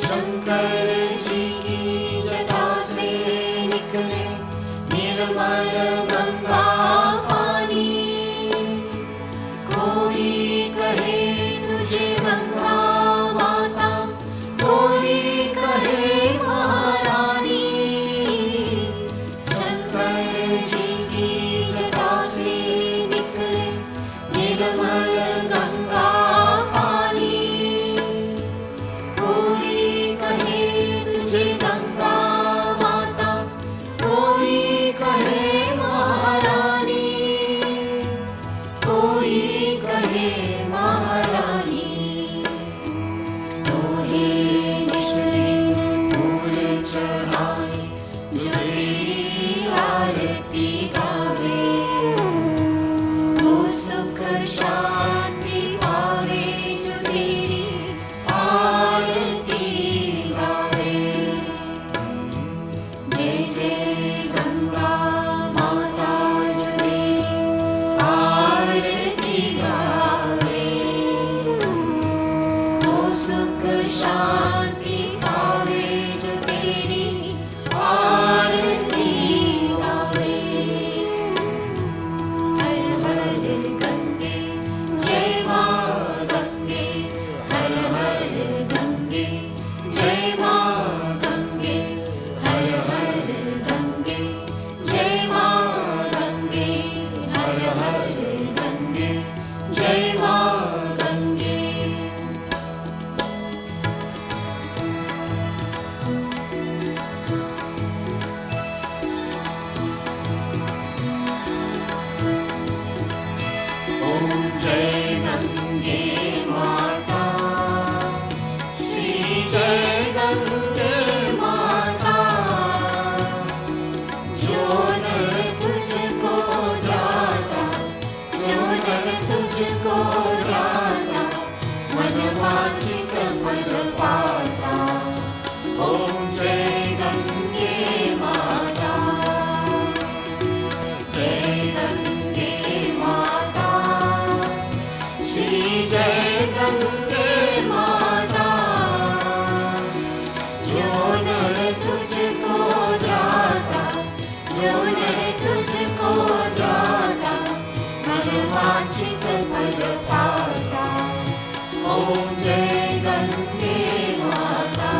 शंकर जी की जटा से निकले निर्मल गंगा पानी। कोई कहे तुझे गंगा माता, कोई कहे महारानी। शंकर जी की जटा से निकले निर्मल गंगा पानी। कोई कहे तुझे गंगा माता, कोई कहे महारानी, कोई कहे महारानी। तोहे निश्चय फूल चढ़ाए जो तेरी आरती गावे, वो सुख शांति पावे जो तेरी आरती गावे। जय जय गंगा माता जो तेरी आरती गावे, वो सुख शांति पावे जो तेरी आरती गावे। हर हर गंगे जय माँ गंगे, हर हर गंगे जय माँ गंगे, हर हर गंगे जय माँ गंगे, हर हर गंगे जय माँ गंगे। ओम जय गंगे माता, श्री जय गंगे माता। जो नर तुझको ध्याता, जो नर तुझको ध्याता, मन वांछित फल पाता। ओम जय गंगे माता, जय गंगे माता, श्री जय गंगे माता। जो नर तुझको ध्याता, जो नर तुझको ध्याता, मन वांछित फल पाता। ओम जय गंगे माता।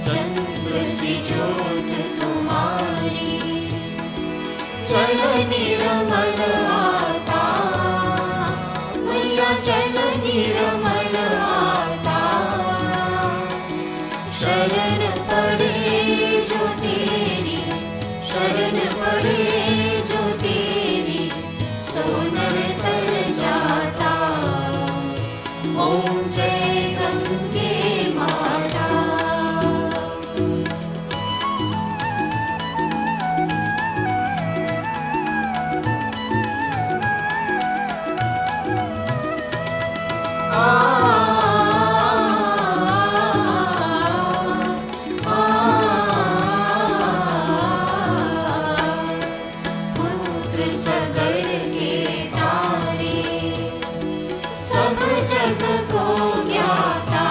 चंद्र सी ज्योत तुम्हारी, जल निर्मल आता। मैया जल निर्मल आता। शरण पड़े जो तेरी, शरण पड़े जो तेरी, सोनर तर जाता। ओम जय गंगे माता। पुत्र सगर के तारे, सब जग को ज्ञाता।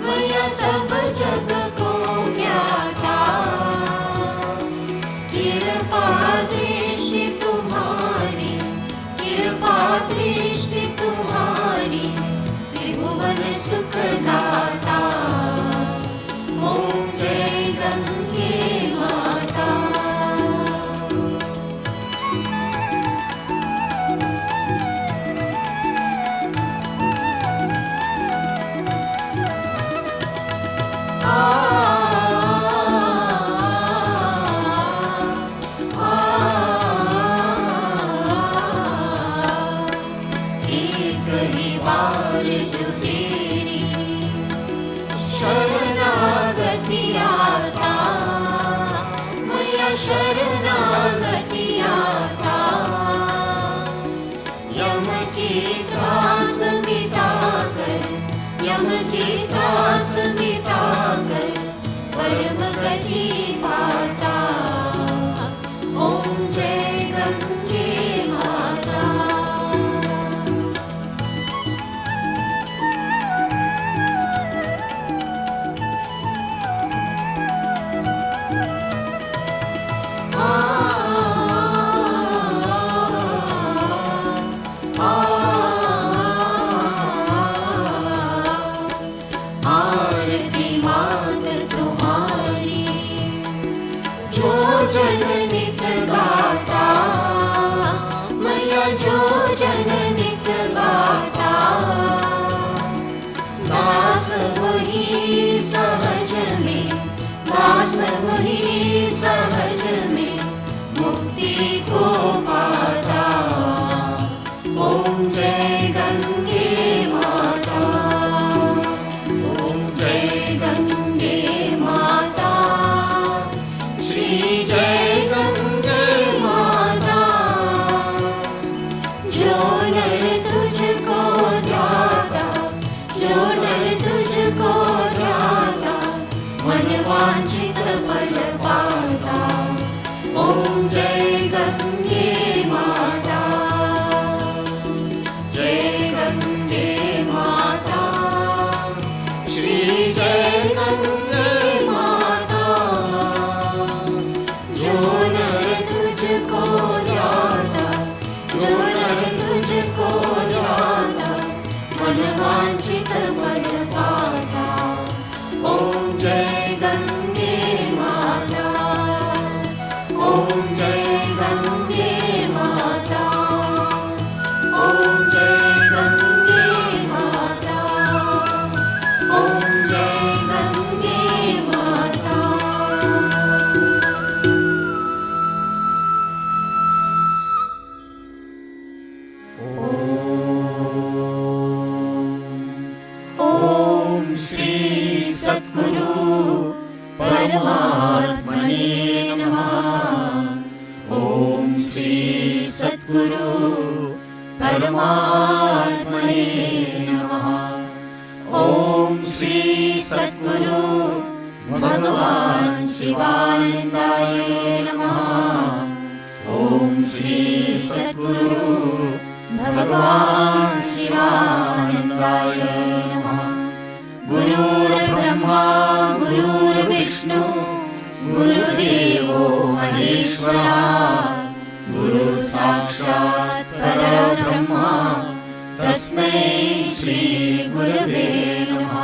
मैया सब जग को ज्ञाता। कृपा दृष्टि तुम्हारी, कृपा दृष्टि तुम्हारी, त्रिभुवन सुख दाता। ओम जय गंगे माता। एक ही बार जो तेरी शरणागति आता, मैया शरणागति आता। यम जो जन निकलाता, दास वही सहज में, दास वही सहज में मुक्ति को पाता। ओम जय गंगे माता, ओम जय गंगे माता, श्री जय गंगे माता। जो नर तुझको ध्याता, जो नर तुझको ध्याता, मन वांछित फल पाता। ओम जय गंगे माता, जय गंगे माता, श्री जय गंगे माता। जो नर तुझको ध्याता, जो नर तुझको ध्याता, मन वांछित फल पाता। ओम जय गंगे माता, ओम जय गंगे माता, ओम जय गंगे माता, ओम जय गंगे माता। ओम श्री सद्गुरु परमात्मने नमः। ओम श्री सद्गुरु परमात्मने नमः। ओम श्री सद्गुरु भगवान शिवानंदाय नमः। ओम श्री सद्गुरु भगवान शिवानंदाय नमः। गुरुर्ब्रह्मा गुरुर्विष्णु गुरुदेवो महेश्वरः। गुरु साक्षात् परब्रह्म तस्मै श्री गुरवे नमः।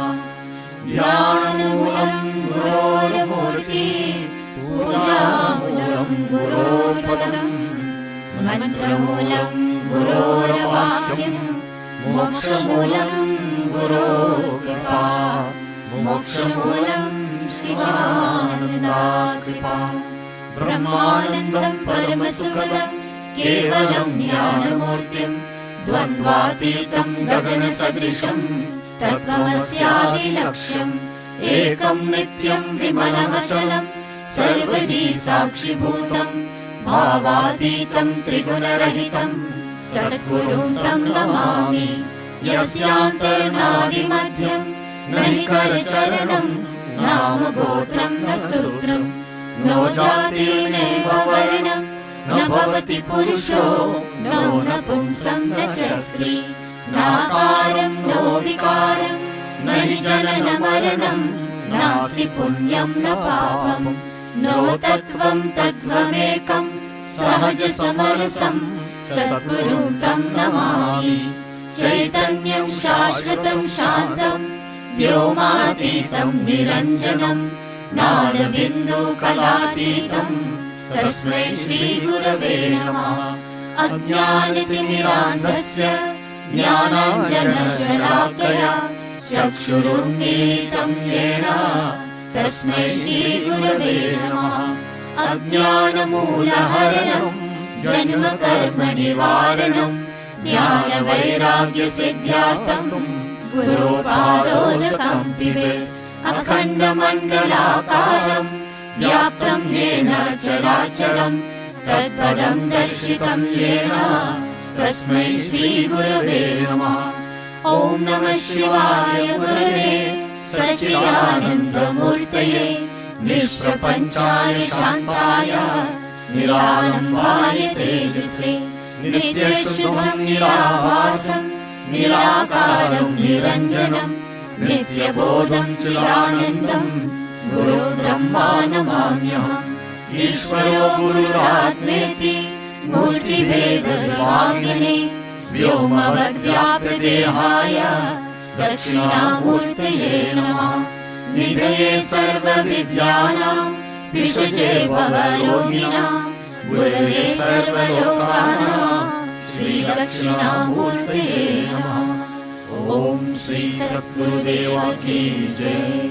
ज्ञानमूलं गुरोर्मूर्ति, पूजामूलं गुरोर्पदं, मंत्रमूलं गुरोर्वाक्यं, मोक्षमूलं गुरोर्कृपा। मोक्षमूलं शिवानन्दाकृपा। ब्रह्मानन्दं परमसुखदं केवलं ज्ञानमूर्तिं, द्वन्द्वातीतं गगनसदृशं तत्त्वमस्यादिलक्ष्यम्। एकं नित्यं विमलमचलं सर्वदी साक्षिभूतं, भावातीतं त्रिगुणरहितं सद्गुरुं तं नमामि। यस्यान्तर्नादिमध्यं न हि करचरणं, नाम गोत्रं न सूत्रं, नो जातिर्नैव वर्णं, न भवति पुरुषो नो नपुंसं न च स्त्री। नाकारं नो विकारं, न हि जननमरणं, नास्ति पुण्यं न पापं, नो तत्त्वं तत्त्वमेकं सहजसमरसं सद्गुरुं तं नमामि। चैतन्यं शाश्वतं शान्तं व्योमातीतं निरञ्जनं, ज्ञानबिन्दुकलातीतं तस्मै श्रीगुरवे नमः। अज्ञानतिमिरान्धस्य ज्ञानाञ्जनशलाकया चक्षुरुन्मीलितं येन तस्मै श्रीगुरवे नमः। अज्ञानमूलहरणं जन्मकर्मनिवारणं, ज्ञानवैराग्यसिद्ध्यार्थं गुरोपादोदकं पिबेत्। अखण्डमण्डलाकारं व्याप्तं येन चराचरं, तत्पदं दर्शितं येन तस्मै श्रीगुरवे नमः। ॐ नमः शिवाय गुरवे सच्चिदानन्दमूर्तये, निष्प्रपञ्चाय शान्ताय निरालम्बाय तेजसे, नित्यशुभं निराभासं निराकारं निरञ्जनं, नित्यबोधं चिदानन्दं गुरुब्रह्मा नमाम्यहम्। ईश्वरो गुरुरात्मेति मूर्तिभेदविभागिने, व्योमवद्व्याप्तदेहाय दक्षिणामूर्तये नमः। निधये सर्वविद्यानां विषजे भवरोगिणां, गुरवे सर्वलोकानां दक्षिणामूर्ते नमः। ओम श्री सद्गुरुदेव की जय।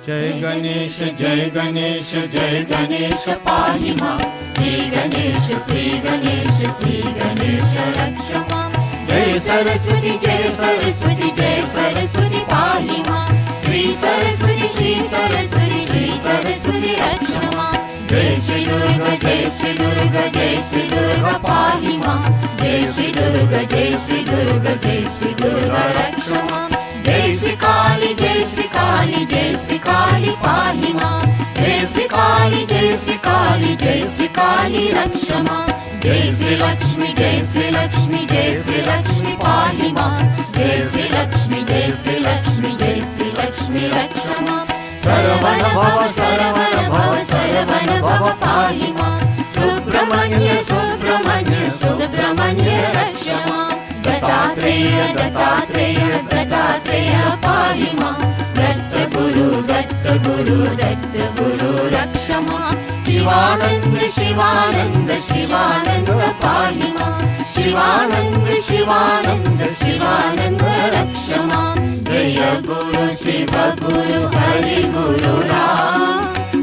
जय गणेश जय गणेश जय गणेश पाहि मां। श्री गणेश श्री गणेश श्री गणेश रक्ष मां। जय सरस्वती जय सरस्वती जय सरस्वती पाहि मां। श्री सरस्वती श्री सरस्वती श्री सरस्वती रक्ष मां। जय श्री दुर्गा जय श्री दुर्गा जय श्री दुर्गा पाहि मां। जय श्री दुर्गा जय श्री दुर्गा जय श्री दुर्गा रक्ष मां। जय श्री काली जय श्री काली जय श्री काली पाहि मां। जय श्री काली जय श्री काली जय श्री काली रक्ष मां। जय श्री लक्ष्मी जय श्री लक्ष्मी जय श्री लक्ष्मी पाहि मां। जय श्री लक्ष्मी जय श्री लक्ष्मी जय श्री लक्ष्मी रक्ष मां। सरवण भव सरवण भव सरवण भव पाहि मां। सुब्रह्मण्य सुब्रह्मण्य सुब्रह्मण्य रक्ष मां। दत्तात्रेय दत्तात्रेय दत्तात्रेय पाहि मां। दत्तगुरु दत्तगुरु दत्तगुरु रक्ष मां। शिवानंद शिवानंद शिवानंद पाहि मां। शिवानंद शिवानंद शिवानंद रक्ष मां। जय गुरु शिव गुरु हरि गुरु राम।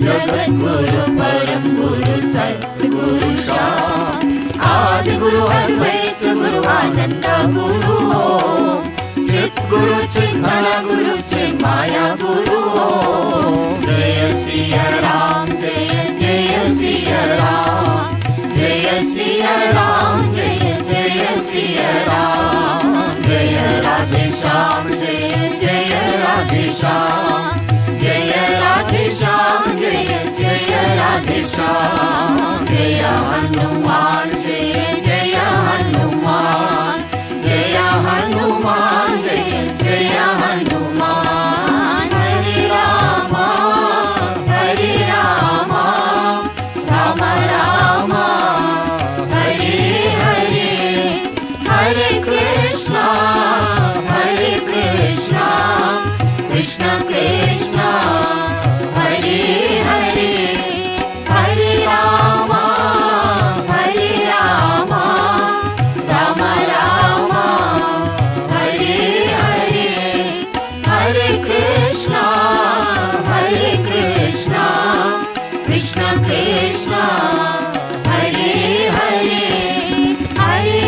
जगत गुरु परम गुरु सद्गुरु श्याम। आदि गुरु अद्वैत गुरु आनंद गुरु ओम। चित गुरु चिन्मय गुरु चिन्माया गुरु ओम। जय सिया राम जय जय सिया राम। जय सिया राम जय जय सिया राम। जय राधे श्याम जय जय राधे श्याम। जय राधे श्याम जय जय राधे श्याम। जय हनुमान जय जय हनुमान। जय हनुमान जय जय हनुमान। हरे राम राम राम हरे हरे। हरे कृष्णा कृष्ण कृष्ण हरे हरे। हरे राम राम राम हरे हरे। हरे कृष्ण कृष्ण कृष्ण हरे हरे। हरे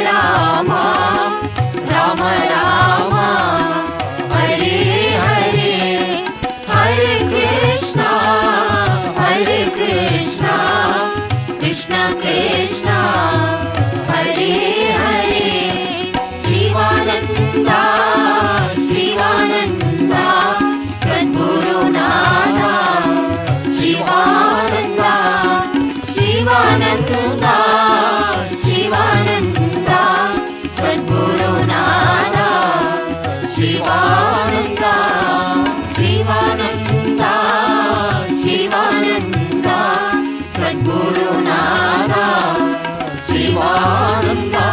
राम राम राम हरे हरे। हरे कृष्ण कृष्ण कृष्ण हरे हरे। शिवानंदा शिवानंदा सद्गुरुनाथा। शिवानंदा शिवानंदा शिवानंदा सद्गुरुनाथा। शिवानंदा शिवानंदा शिवानंदा सद्गुरुनाथा। शिवानंदा।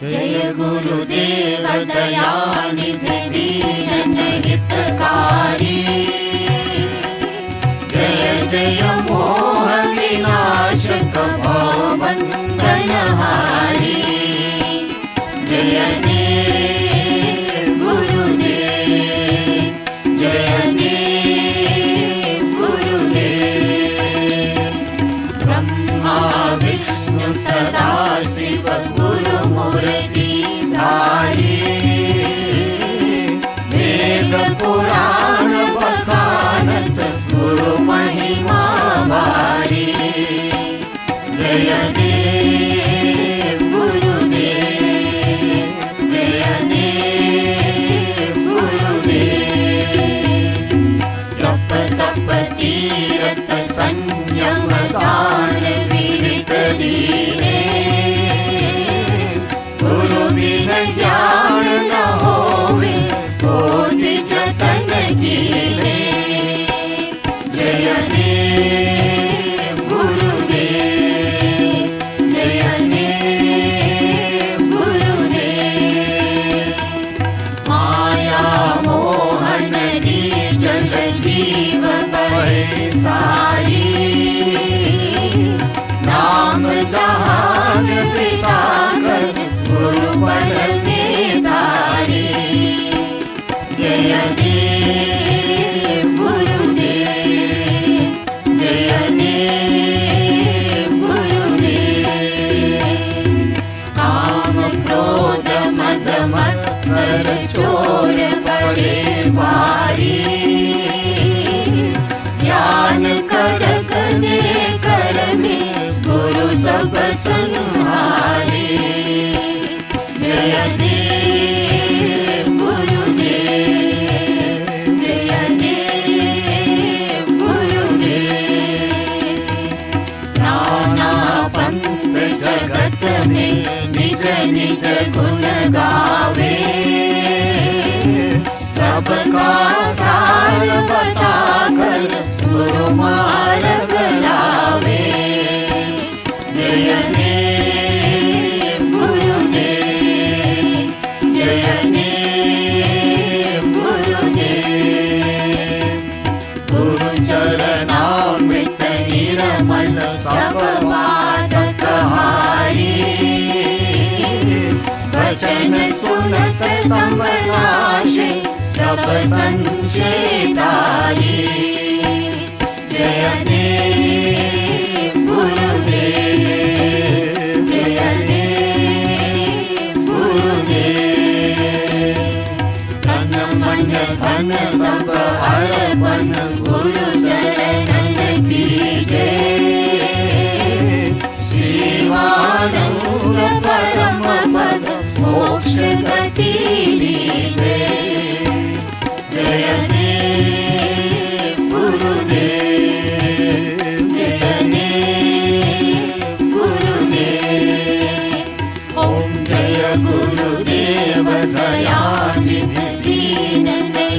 जय गुरुदेव दयानिधि दीन हितकारी। जय जय मोह विनाशक भवबंधनहारी। जय देव गुरुदेव जय देव गुरुदेव। ब्रह्मा विष्णु सदा शिव गुरु मूर्ति धारी। वेद पुराण बखानत गुरु महिमा भारी। जय देव गुरुदेव जय देव गुरुदेव। जप तप तीरथ संयम दान विविध दीने। गुरु बिन ज्ञान न होवे बोधि जतन कीने। जय देव गुरुदेव जय देव गुरुदेव। माया मोहन दी जल जीव बहे सारी। दे कर में गुरु सब संहारे। जय देव गुरुदेव, जय देव गुरुदेव। नाना पंथ जगत में निज निज गुण गावे, सबका सार बता कर गुरु मार्ग लावे। जय देव गुरुदेव, जय देव गुरुदेव। गुरु चरणामृत निर्मल सब बाधक हारी, वचन सुनत तम नाशे सब संशय तारी। जय देव गुरुदेव, जय देव गुरुदेव। तन मन धन सब अर्पण गुरु चरणन की जय। शिवानंद परम पद मोक्ष गति लीजे। जय देव गुरुदेव, जय देव गुरुदेव। ओम जय गुरुदेव दयानिधि दीन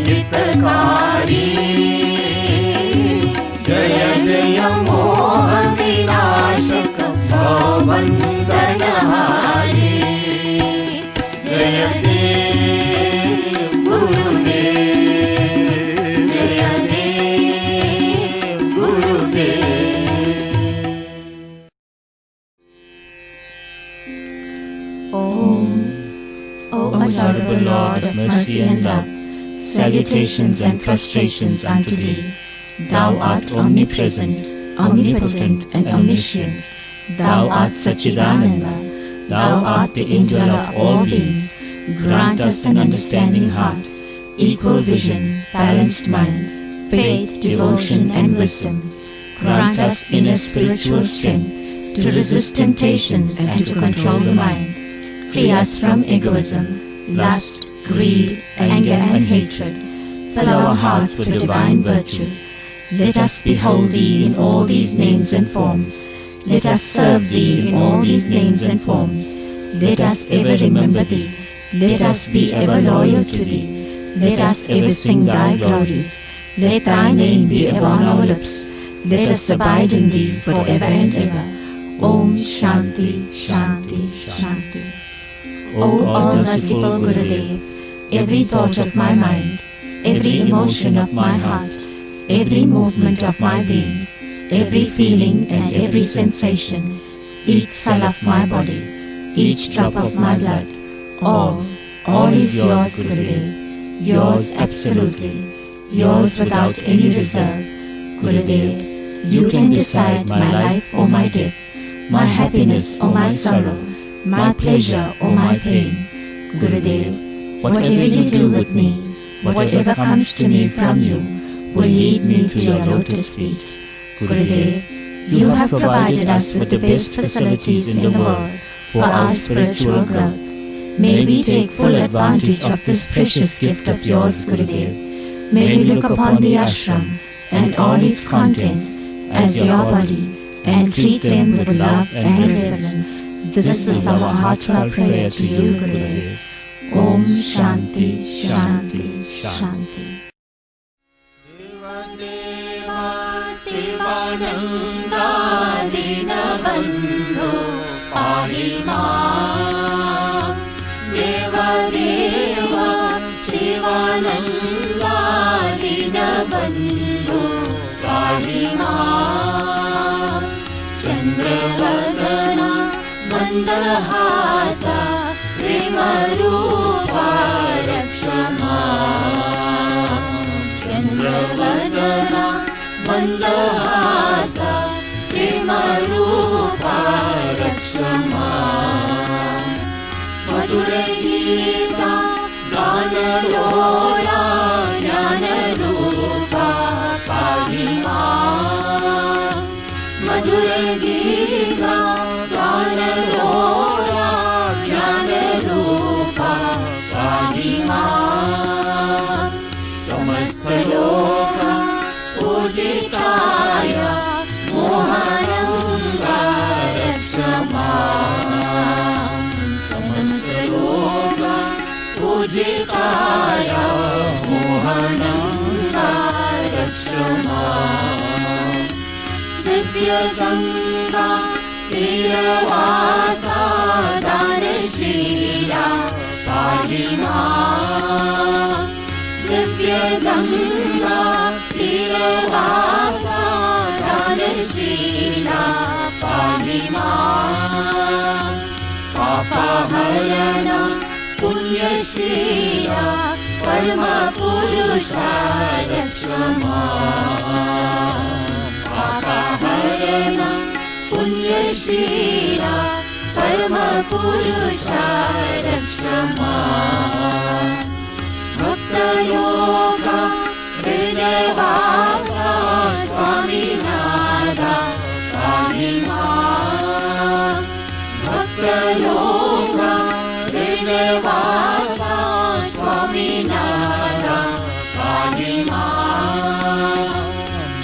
हितकारी। जय जय मोह विनाशक भवबंधनहारी। जय देव गुरुदेव, जय देव गुरुदेव। Om, O adorable Lord of mercy and love, salutations and prostrations unto Thee. Thou art omnipresent, omnipotent and omniscient. Thou art Satchidananda. Thou art the indweller of all beings. Grant us an understanding heart, equal vision, balanced mind, faith, devotion and wisdom. Grant us inner spiritual strength to resist temptations and to control the mind. Free us from egoism, lust, greed, anger and hatred. Fill our hearts with divine virtues. Let us behold Thee in all these names and forms. Let us serve Thee in all these names and forms. Let us ever remember Thee. Let us be ever loyal to Thee. Let us ever sing Thy glories. Let Thy name be ever on our lips. Let us abide in Thee forever and ever. Om Shanti, Shanti, Shanti. O all-merciful Gurudev, every thought of my mind, every emotion of my heart, every movement of my being, every feeling and every sensation, each cell of my body, each drop of my blood, all is yours, Gurudev, yours absolutely, yours without any reserve. Gurudev, you can decide my life or my death, my happiness or my sorrow, my pleasure or my pain. Gurudev, whatever you do with me, whatever comes to me from you, will lead me to your lotus feet. Gurudev, you have provided us with the best facilities in the world for our spiritual growth. May we take full advantage of this precious gift of yours, Gurudev. May we look upon the ashram and all its contents as your body and treat them with love and reverence. This is our heartfelt prayer to you, Gurudev. Om Shanti, Shanti, Shanti. Deva Sivananda Dinabandhu Pahima. Deva Deva Sivananda Dinabandhu Pahima. Chandravadana Mandahasa Premarupa Rakshama. Chandravadana Mandahasa Premarupa Rakshama. Madhura Gita Gana Lola Jnana Rupa Pahima. Divya Ganga तीरवासा दानशीला पाहि मां। दिव्य गंगा तीरवासा दानशीला पाहि मां। पापहरण पुण्यशीला परम पुरुषा रक्ष मां। पापहरण पुण्यशीला परम पुरुषा रक्ष मां। भक्तयोगा हृदयवासा स्वामी नादा पाहि मां। भक्तयोगा हृदयवासा स्वामी नादा पाहि मां।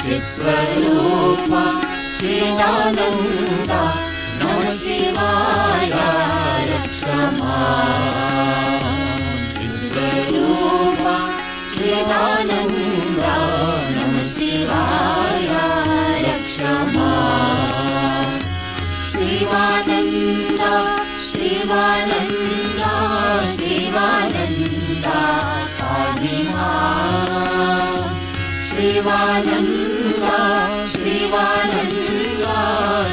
चित्स्वरूपा चिदानन्दा नमः शिवाय रक्ष मां। चित्स्वरूपा चिदानन्दा नमः शिवाय रक्ष मां। शिवानन्दा शिवानन्दा शिवानन्दा पाहि मां। शिवानन्दा शिवानन्दा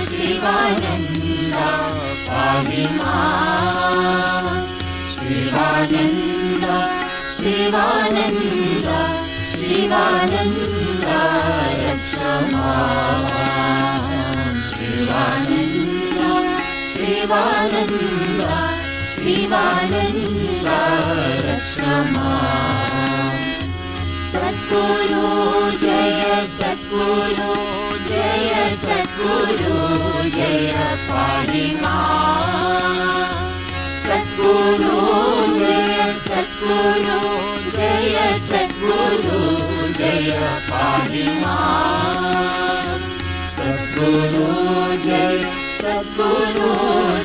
शिवानन्दा पाहि मां। शिवानन्दा शिवानन्दा शिवानन्दा रक्ष मां। शिवानन्दा शिवानन्दा शिवानन्दा रक्ष मां। सद्गुरु जय सद्गुरु जय सद्गुरु जय पाहि मां। सद्गुरु जय सद्गुरु जय सद्गुरु जय पाहि मां। सद्गुरु जय सद्गुरु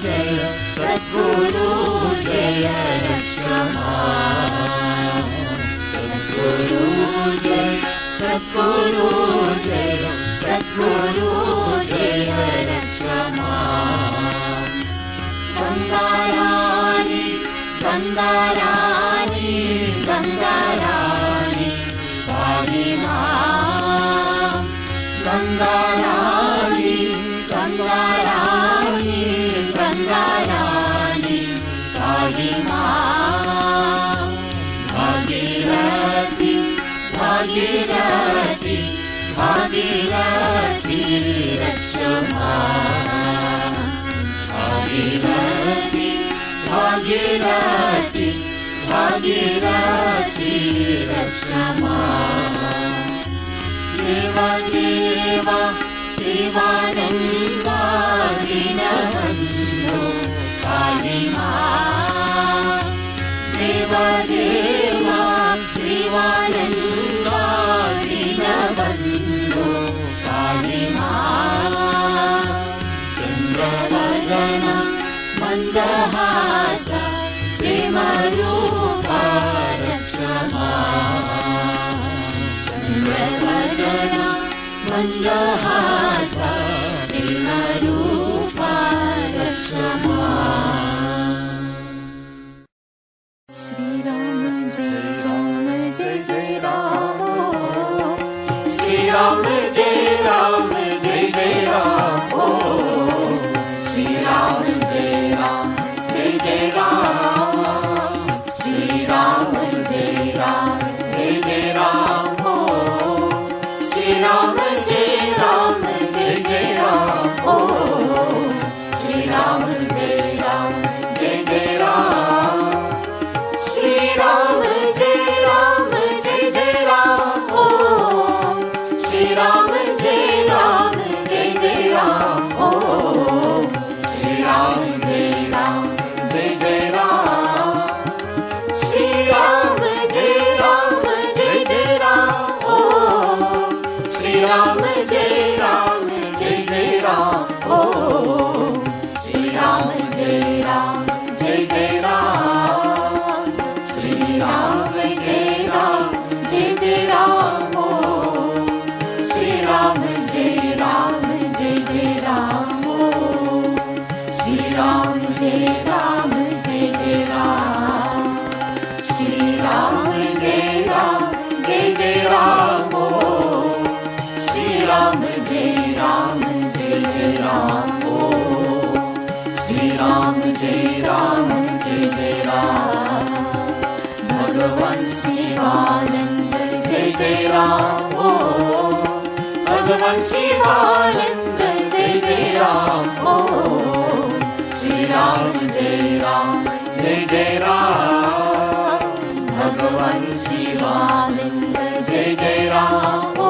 जय सद्गुरु जय रक्ष मां। सद्गुरु जय सद्गुरु जय सद्गुरु जय रक्ष मां। गंगारानी गंगारानी गंगारानी पाहि मां। गंगारानी गंगारानी गंगारानी पाहि मां। भागीरथी भागीरथी भागीरथी रक्ष मां। भागीरथी भागीरथी भागीरथी रक्ष मां। देवा देवा शिवानन्दा दीनबन्धो पाहि मां। देवा देवा शिवानन्दा दीनबन्धो पाहि मां। चन्द्रवदना मन्दहास प्रेमरूपा रक्ष मां। चन्द्रवदना मन्दहास प्रेमरूपा रक्ष मां। Shri Ram Jai Jai Ram Shri Ram Jai Ram Jai Jai Ram Shri Ram Jai Ram Jai Jai Ram, Jai Jai Ram. Bhagavan Shivananda, Jai Jai Ram. Oh, Bhagavan Shivananda, Jai Jai Ram. Oh, Shri Ram, Jai Ram, Jai Jai Ram. Bhagavan Shivananda, Jai Jai Ram. Oh,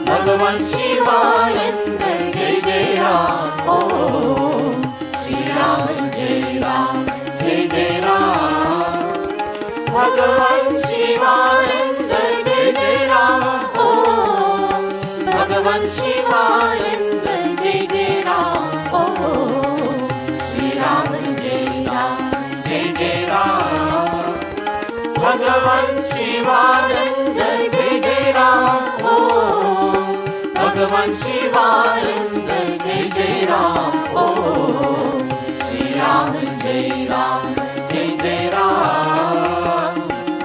Bhagavan Shivananda, Jai Jai Ram. Oh, Shri Ram, Jai Ram, Jai Jai Ram. Bhagavan Shivananda, Jai Jai Ram. Oh, Bhagavan Shivananda, Jai Jai Ram. Oh, Shri Ram, Jai Ram, Jai Jai Ram. Bhagavan Shivananda, Jai Jai Ram. Oh, Bhagavan Shivananda, Jai Jai Ram. Oh, Shri Ram, Jai Ram, Jai Jai Ram.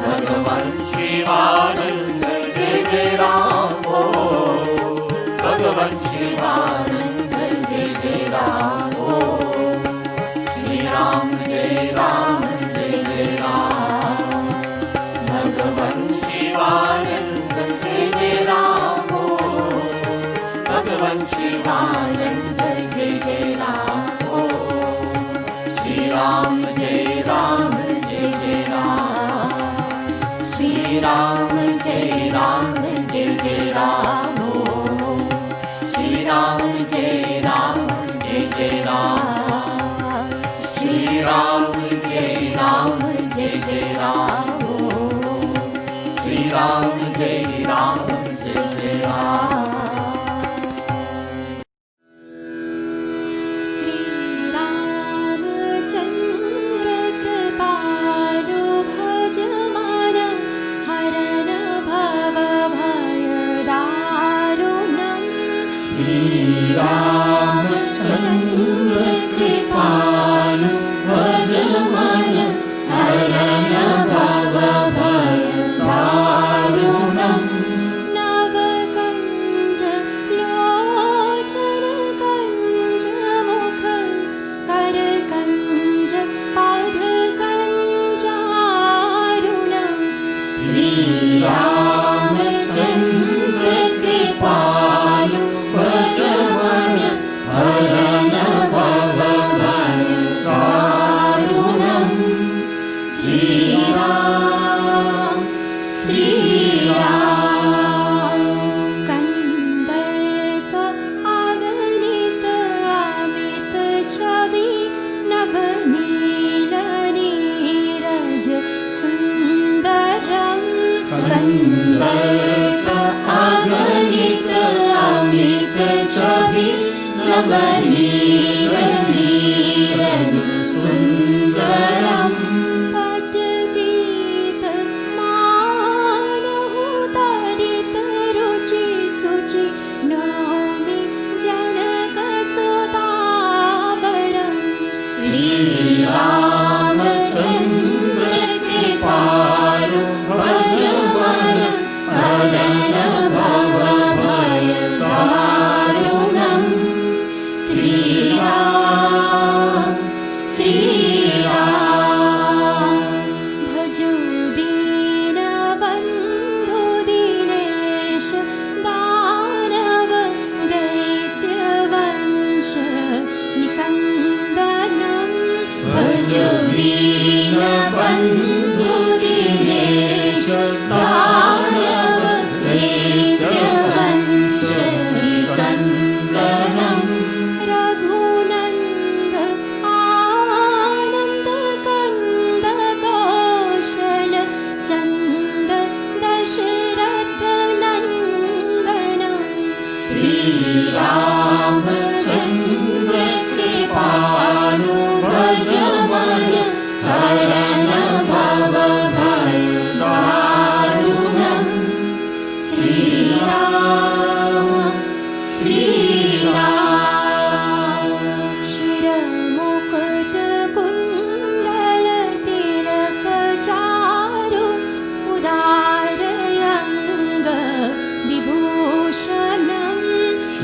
Bhagavan Shivananda, Jai Jai Ram. Oh, Bhagavan Shivananda, Jai Jai Ram. Oh, Shri Ram, Jai Ram, Jai Jai Ram. Bhagavan Shivananda, Jai Jai Ram. Oh, Bhagavan Shivananda, Jai Jai Ram. Oh, Shri Ram, Jai Ram, Jai Jai Ram. Shri Ram, Jai Ram, Jai Jai Ram. Oh, Shri Ram, Jai Ram, Jai Jai Ram. Shri Ram, Jai Ram, Jai Jai Ram. Oh, Shri Ram, Jai Ram, Jai Jai Ram.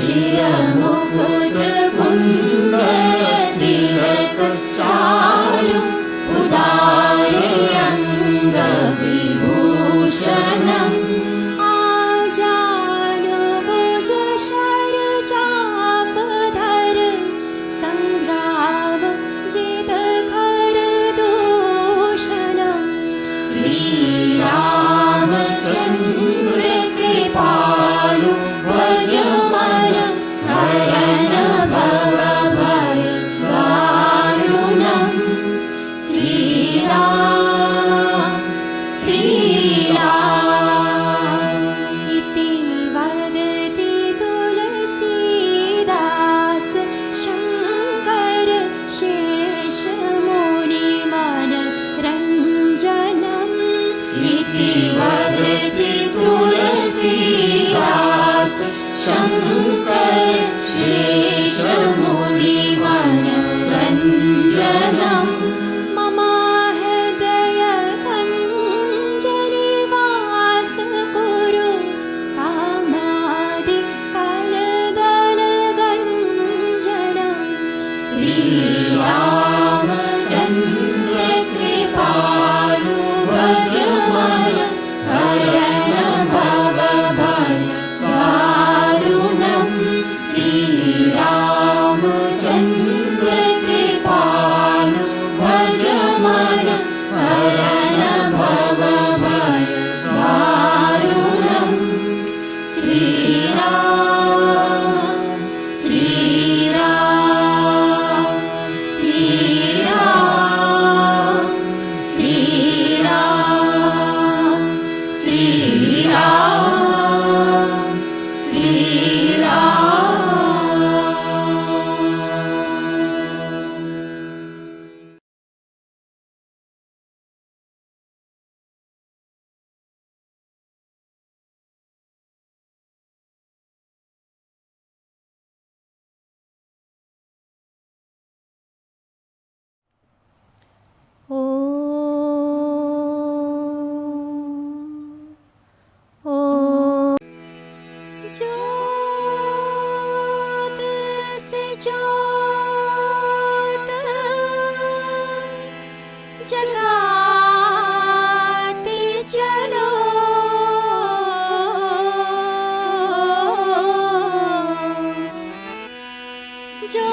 Shira Mukut Kundala Tilaka ज्योतसे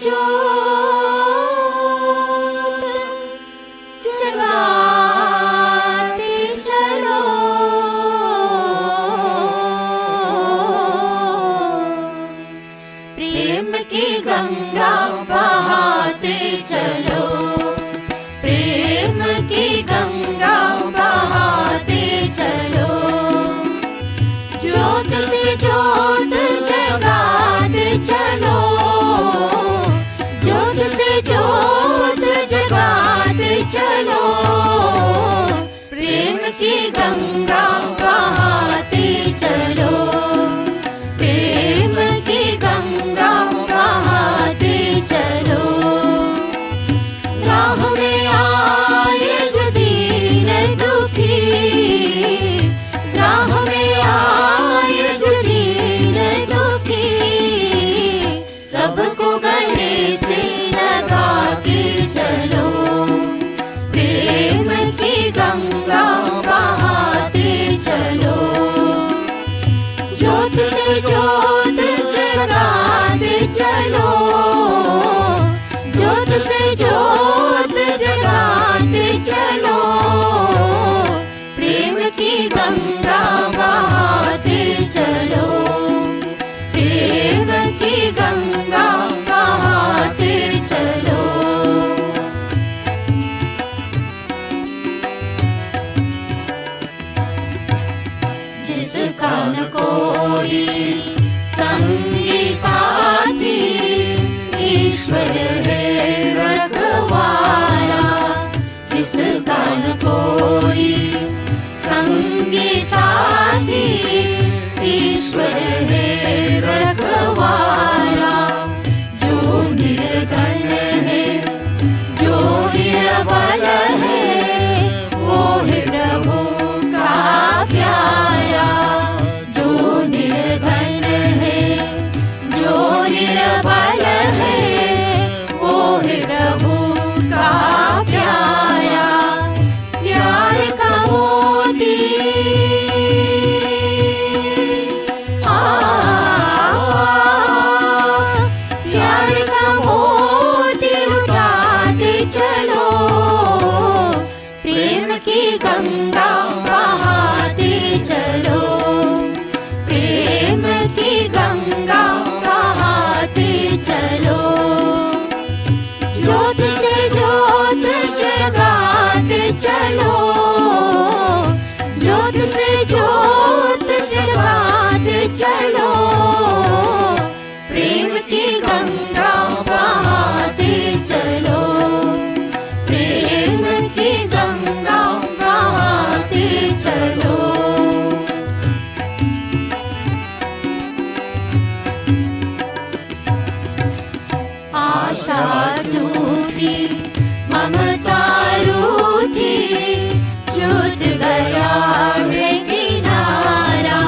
ज्योत जगाते चलो, प्रेम की गंगा बहाते चलो, प्रेम की गंगा बहाते चलो, ज्योत से ज्योत जगाते चलो, ज्योत से ज्योत जगाते चलो, प्रेम की गंगा बहाते चलो, प्रेम की गंगा बहाते चलो, राह में आए जो दीन दुखी, राह में आए जो दीन दुखी, सबको गले से लगा के चलो, प्रेम की गंगा बहाते चलो, ज्योत से ज्योत जगाते चलो, ज्योत से ज्योत जगाते चलो, प्रेम की गंगा बहाते चलो, प्रेम की गंगा बहाते चलो। जिसका न कोई संगी साथी, ईश्वर है रखवाला, जिसका न कोई संगी साथी, ईश्वर है रखवाला, जो निर्धन है, जो निर्बल है, वो है प्रभु का प्यारा, जो निर्धन है, जो निर्बल है, वो है प्रभु का प्यारा, प्यार का मोती प्यार का मोती उठाते चलो, प्रेम की गंगा बहाते चलो, प्रेम की गंगा बहाते चलो, ज्योत से ज्योत जगाते चलो, ज्योत से ज्योत जगाते चलो, प्रेम की गंगा बहाते चलो, प्रेम की गंगा बहाते चलो। आशा रूठी, ममता रूठी, छूट गया है किनारा,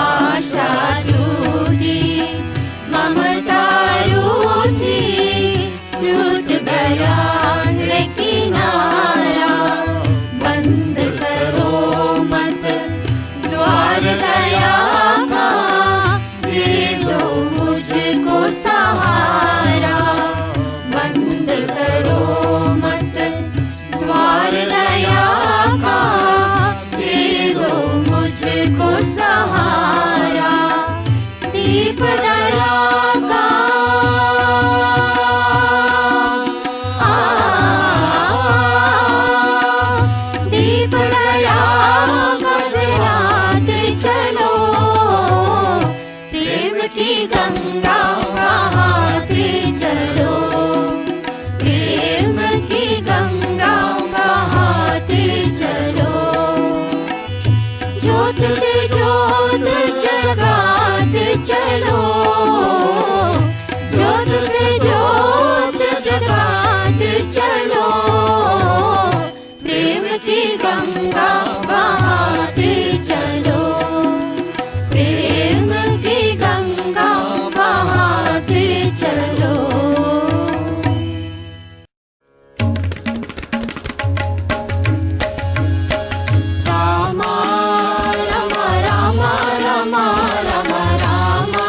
आशा रूठी, ममता रूठी, छूट गया है किनारा, बंद करो मत द्वार दया का, दे दो मुझको सहारा, बंद करो मत द्वार दया का, दे दो मुझको सहारा, दीप दया का दीप दया का जलाते चलो, प्रेम की गंगा बहाते चलो, प्रेम की गंगा बहाते चलो, ज्योत से ज्योत जगाते चलो, ज्योत से ज्योत जगाते चलो, प्रेम की गंगा बहाते चलो, प्रेम की गंगा बहाते चलो। Rama Rama Rama Rama Rama Rama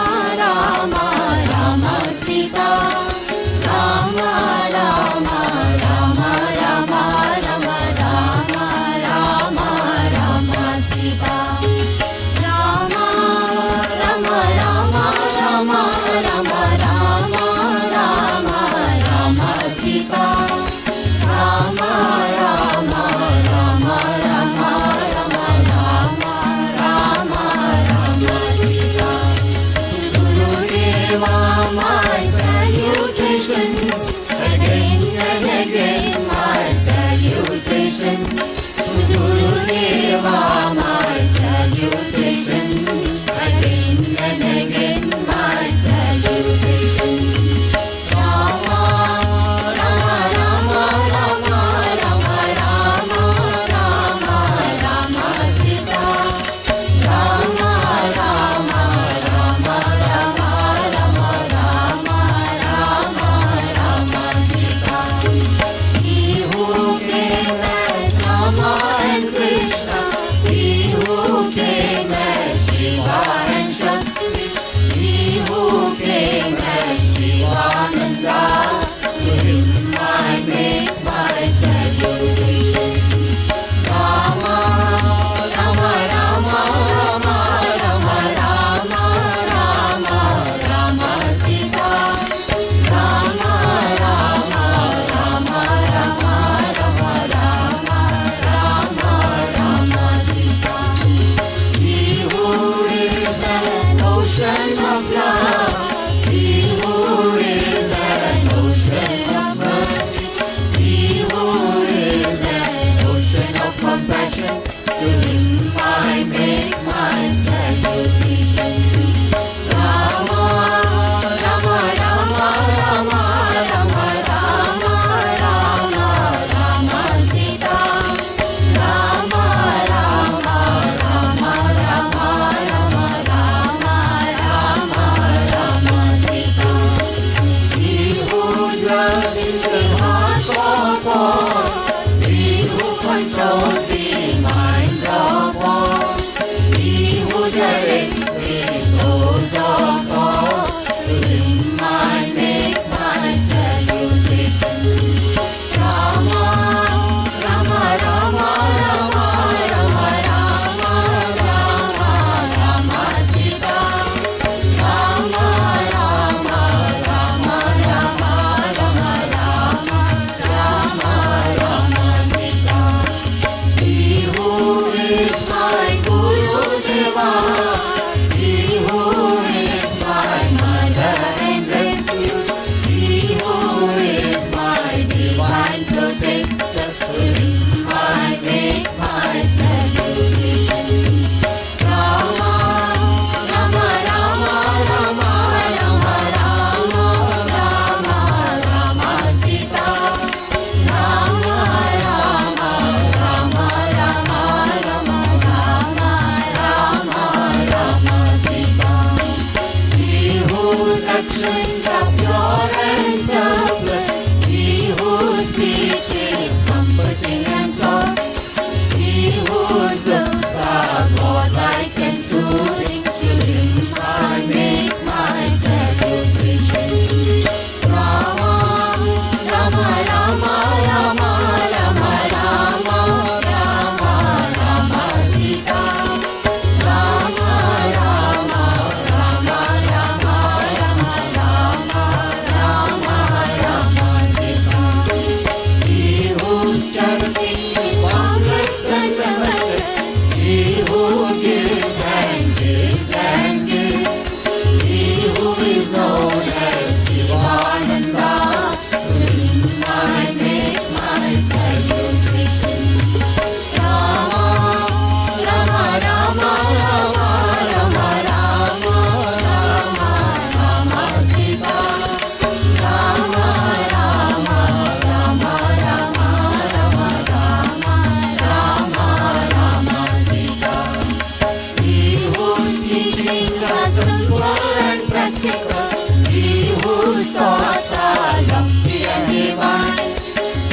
are simple and practical. He whose thoughts are lofty and divine.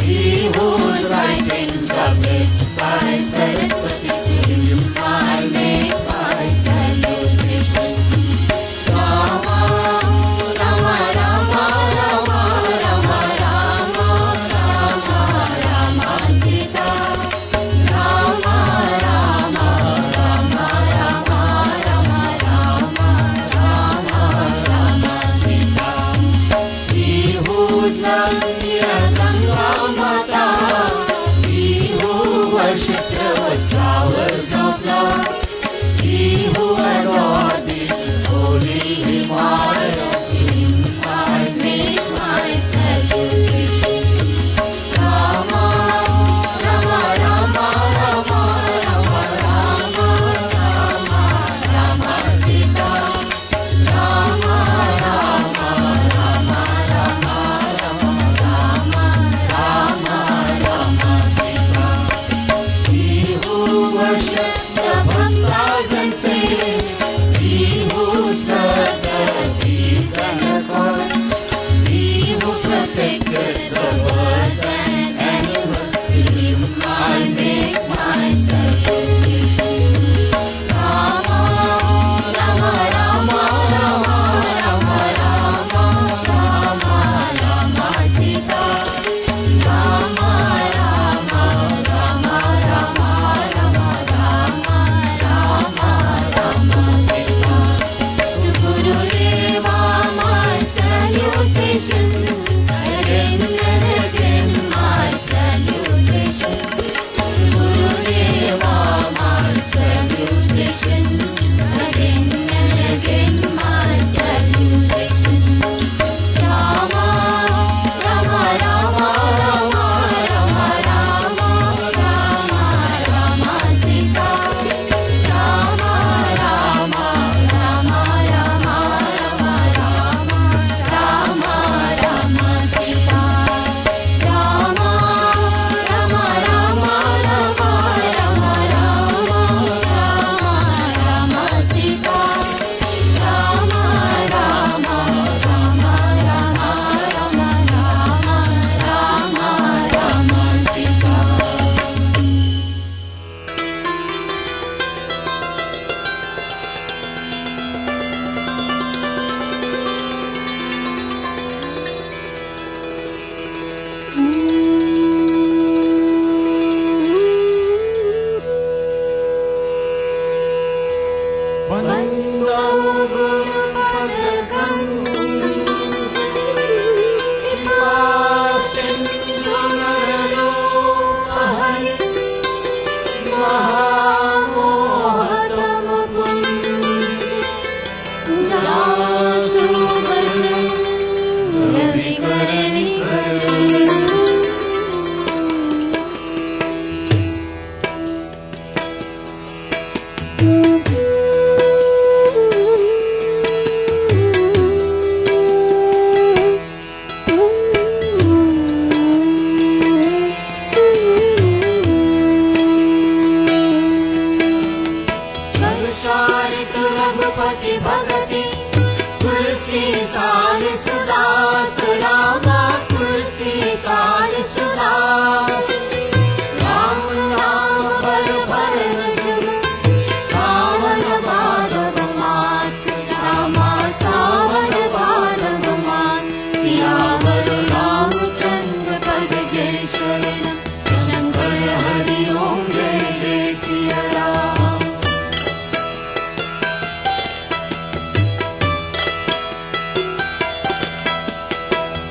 He whose writings are blessed by Saraswati. To him I make my salutation. Rama, Rama, Rama, Rama, Rama, Rama, Rama, Rama, Sita. Rama, Rama, Rama, Rama, Rama, Rama, Rama, Rama, Sita. He who dwells near Ganga Mata, he who worships with flowers of love, he who adored the holy Himalayas, to him I make my salutation. Rama, Rama, Rama, Rama, Rama, Rama, Rama, Rama, Sita. Rama, Rama, Rama, Rama, Rama, Rama, Rama, Rama, Sita. He who worships the bhaktas and saints, he who serves the thieves and the coins, he who protected the birds and animals, to him I make my salutation. Rama, Rama, Rama, Rama, Rama, Rama, Rama, Rama, Sita. Rama, Rama, Rama, Rama, Rama, Rama, Rama, Rama, Sita. To Gurudeva my salutation, again and again my salutation. To Gurudeva my salutation, again and again my salutation. Rama, Rama, Rama, Rama, Rama, Rama, Rama, Rama, Sita. Rama, Rama, Rama, Rama, Rama, Rama, Rama, Rama, Sita. Rama, Rama, Rama, Rama, Rama, Rama, Rama, Rama, Sita. Rama, Rama, Rama, Rama, Rama, Rama, Rama, Sita. Vando Guru Padakam Sindhu Naralopahari Mahamohatam Jasu Bhajan Ravi Karani Karani. सर्वशारित Raghupati भगति तुलसी सार सुदास रामा तुलसी सार सुदास राम नाम भर भर जुग सावन भादव मास रामा सावन भादव मास सियावर रामचंद्र पद जय शरण शंकर हरि ओम जय जय सिया राम.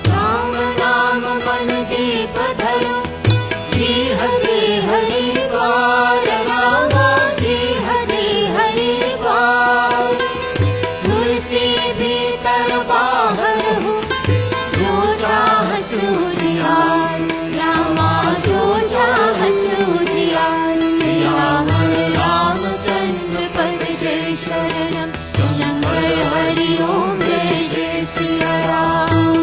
राम नाम मन दीप धरो जी हरि हरि द्वार रामा जी हरि हरि द्वार. तुलसी भीतर बाहर हो जो चाह सूझियार रामा जो चाह सूझियार. सियावर रामचंद्र पद जय शरणम शंकर हरि ओम जय जय सिया राम.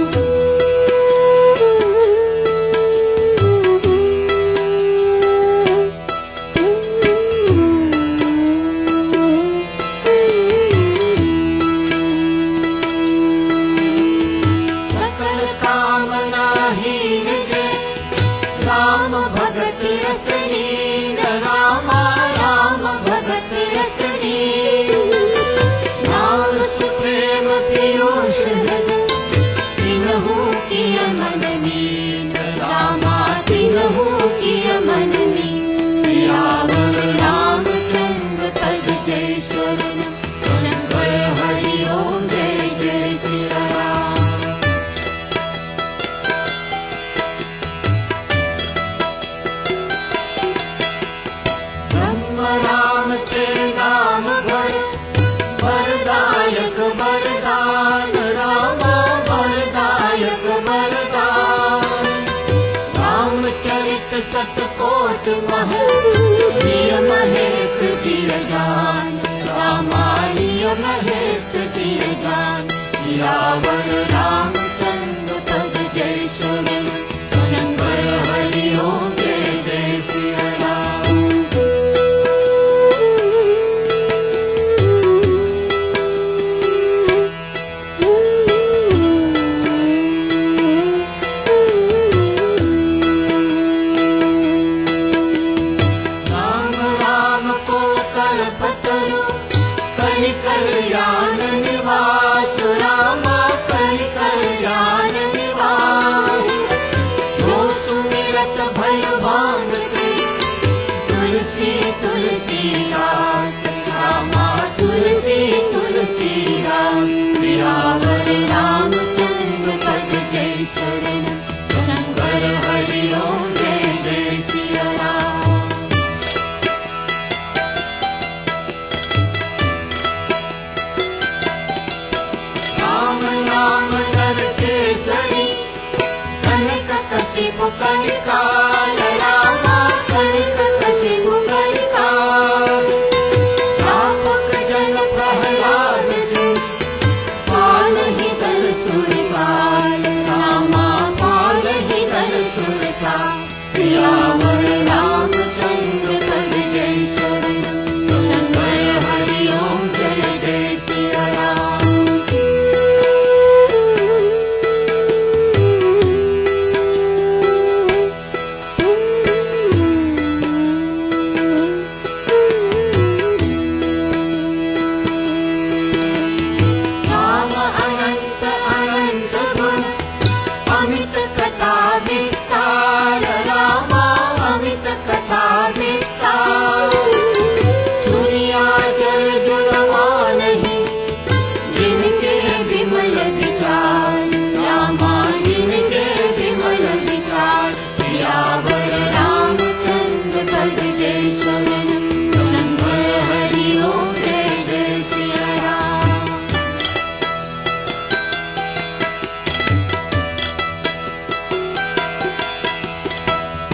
महेश जिय जान, रामालिय महेश जिय जान। सियावर रामचंद्र पद जय शरण, शंकर हरि ओम जय जय सिया राम। राम राम को कल्पतरु, कलि कल्याण निवास, रामा कलि कल्याण निवास। जो सुमिरत भय भांगते, तुलसी तुलसीदास, रामा तुलसी तुलसीदास। सियावर रामचंद्र पद जय शरण, शंकर हरि ओम जय जय सिया राम। राम नाम नर केसरी, कनक कसिपु कनिकाल, रामा कनक कसिपु कनिकाल। चापक जन प्रहलाद जी, पालहि दल सुरसाल, रामा पालहि दल सुरसाल। सियावर रामचंद्र पद जय शरण, शंकर हरि ओम जय जय सिया राम। राम अनंत अनंत गुण, अमित कथा विस्तार, रामा अमित कथा विस्तार। सूर्या जल जुड़वानहि, जिनके विमल विचार, रामा जिनके विमल विचार। सियावर रामचंद्र पद जय शरण, शंकर हरि ओम जय जय सिया राम।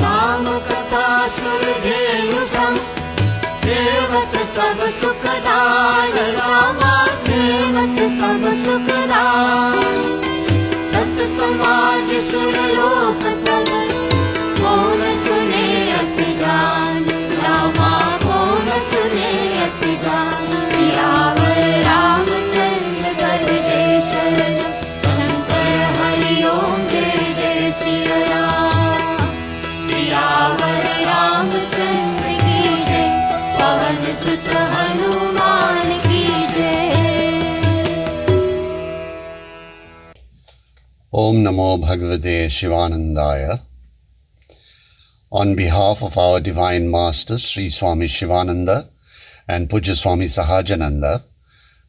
राम कथा सुरधेनु सम, सेवक सब सुखदार, रामा सेवक सब सुखदार। सत समाज सुरलोक सब, कौन सुने अस जान, रामा कौन सुने अस जान। सियावर रामचंद्र पद जय शरण, शंकर हरि ओम जय जय सिया राम। सियावर रामचंद्र की जय, पवन सुत हनुमान की जय। Om Namo Bhagavate Shivanandaya. On behalf of our Divine Master Sri Swami Shivananda and Pujya Swami Sahajananda,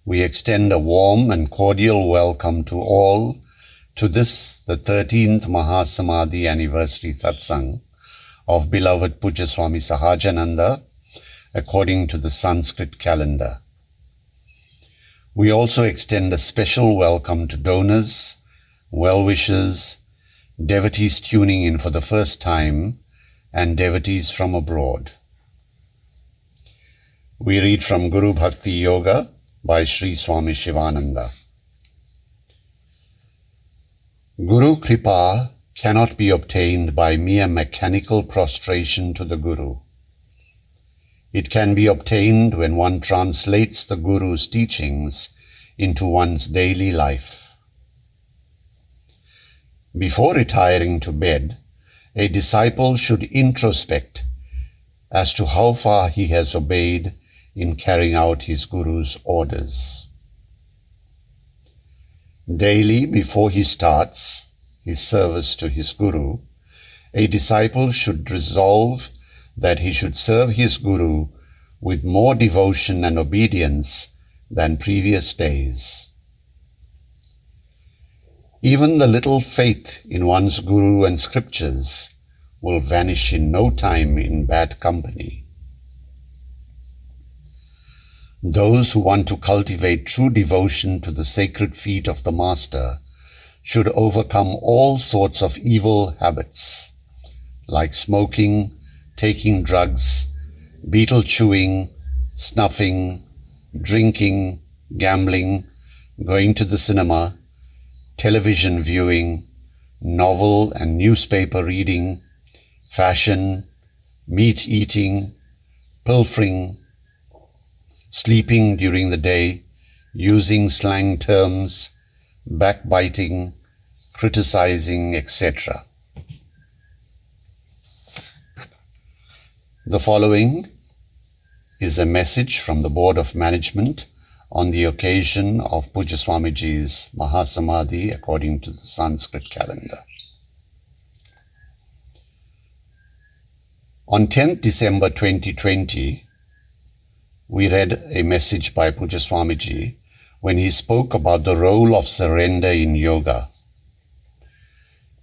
we extend a warm and cordial welcome to all to this, the 13th Mahasamadhi anniversary Satsang of beloved Pujya Swami Sahajananda, according to the Sanskrit calendar. We also extend a special welcome to donors, well-wishers, devotees tuning in for the first time, and devotees from abroad. We read from Guru Bhakti Yoga by Sri Swami Shivananda. Guru Kripa cannot be obtained by mere mechanical prostration to the Guru. It can be obtained when one translates the Guru's teachings into one's daily life. Before retiring to bed, a disciple should introspect as to how far he has obeyed in carrying out his Guru's orders. Daily, before he starts his service to his Guru, a disciple should resolve that he should serve his Guru with more devotion and obedience than previous days. Even the little faith in one's Guru and scriptures will vanish in no time in bad company. Those who want to cultivate true devotion to the sacred feet of the Master should overcome all sorts of evil habits, like smoking, taking drugs, beetle chewing, snuffing, drinking, gambling, going to the cinema, television viewing, novel and newspaper reading, fashion, meat eating, pilfering, sleeping during the day, using slang terms, backbiting, criticizing, etc. The following is a message from the Board of Management on the occasion of Puja Swamiji's Mahasamadhi according to the Sanskrit calendar. On 10th December 2020, we read a message by Puja Swamiji when he spoke about the role of surrender in yoga.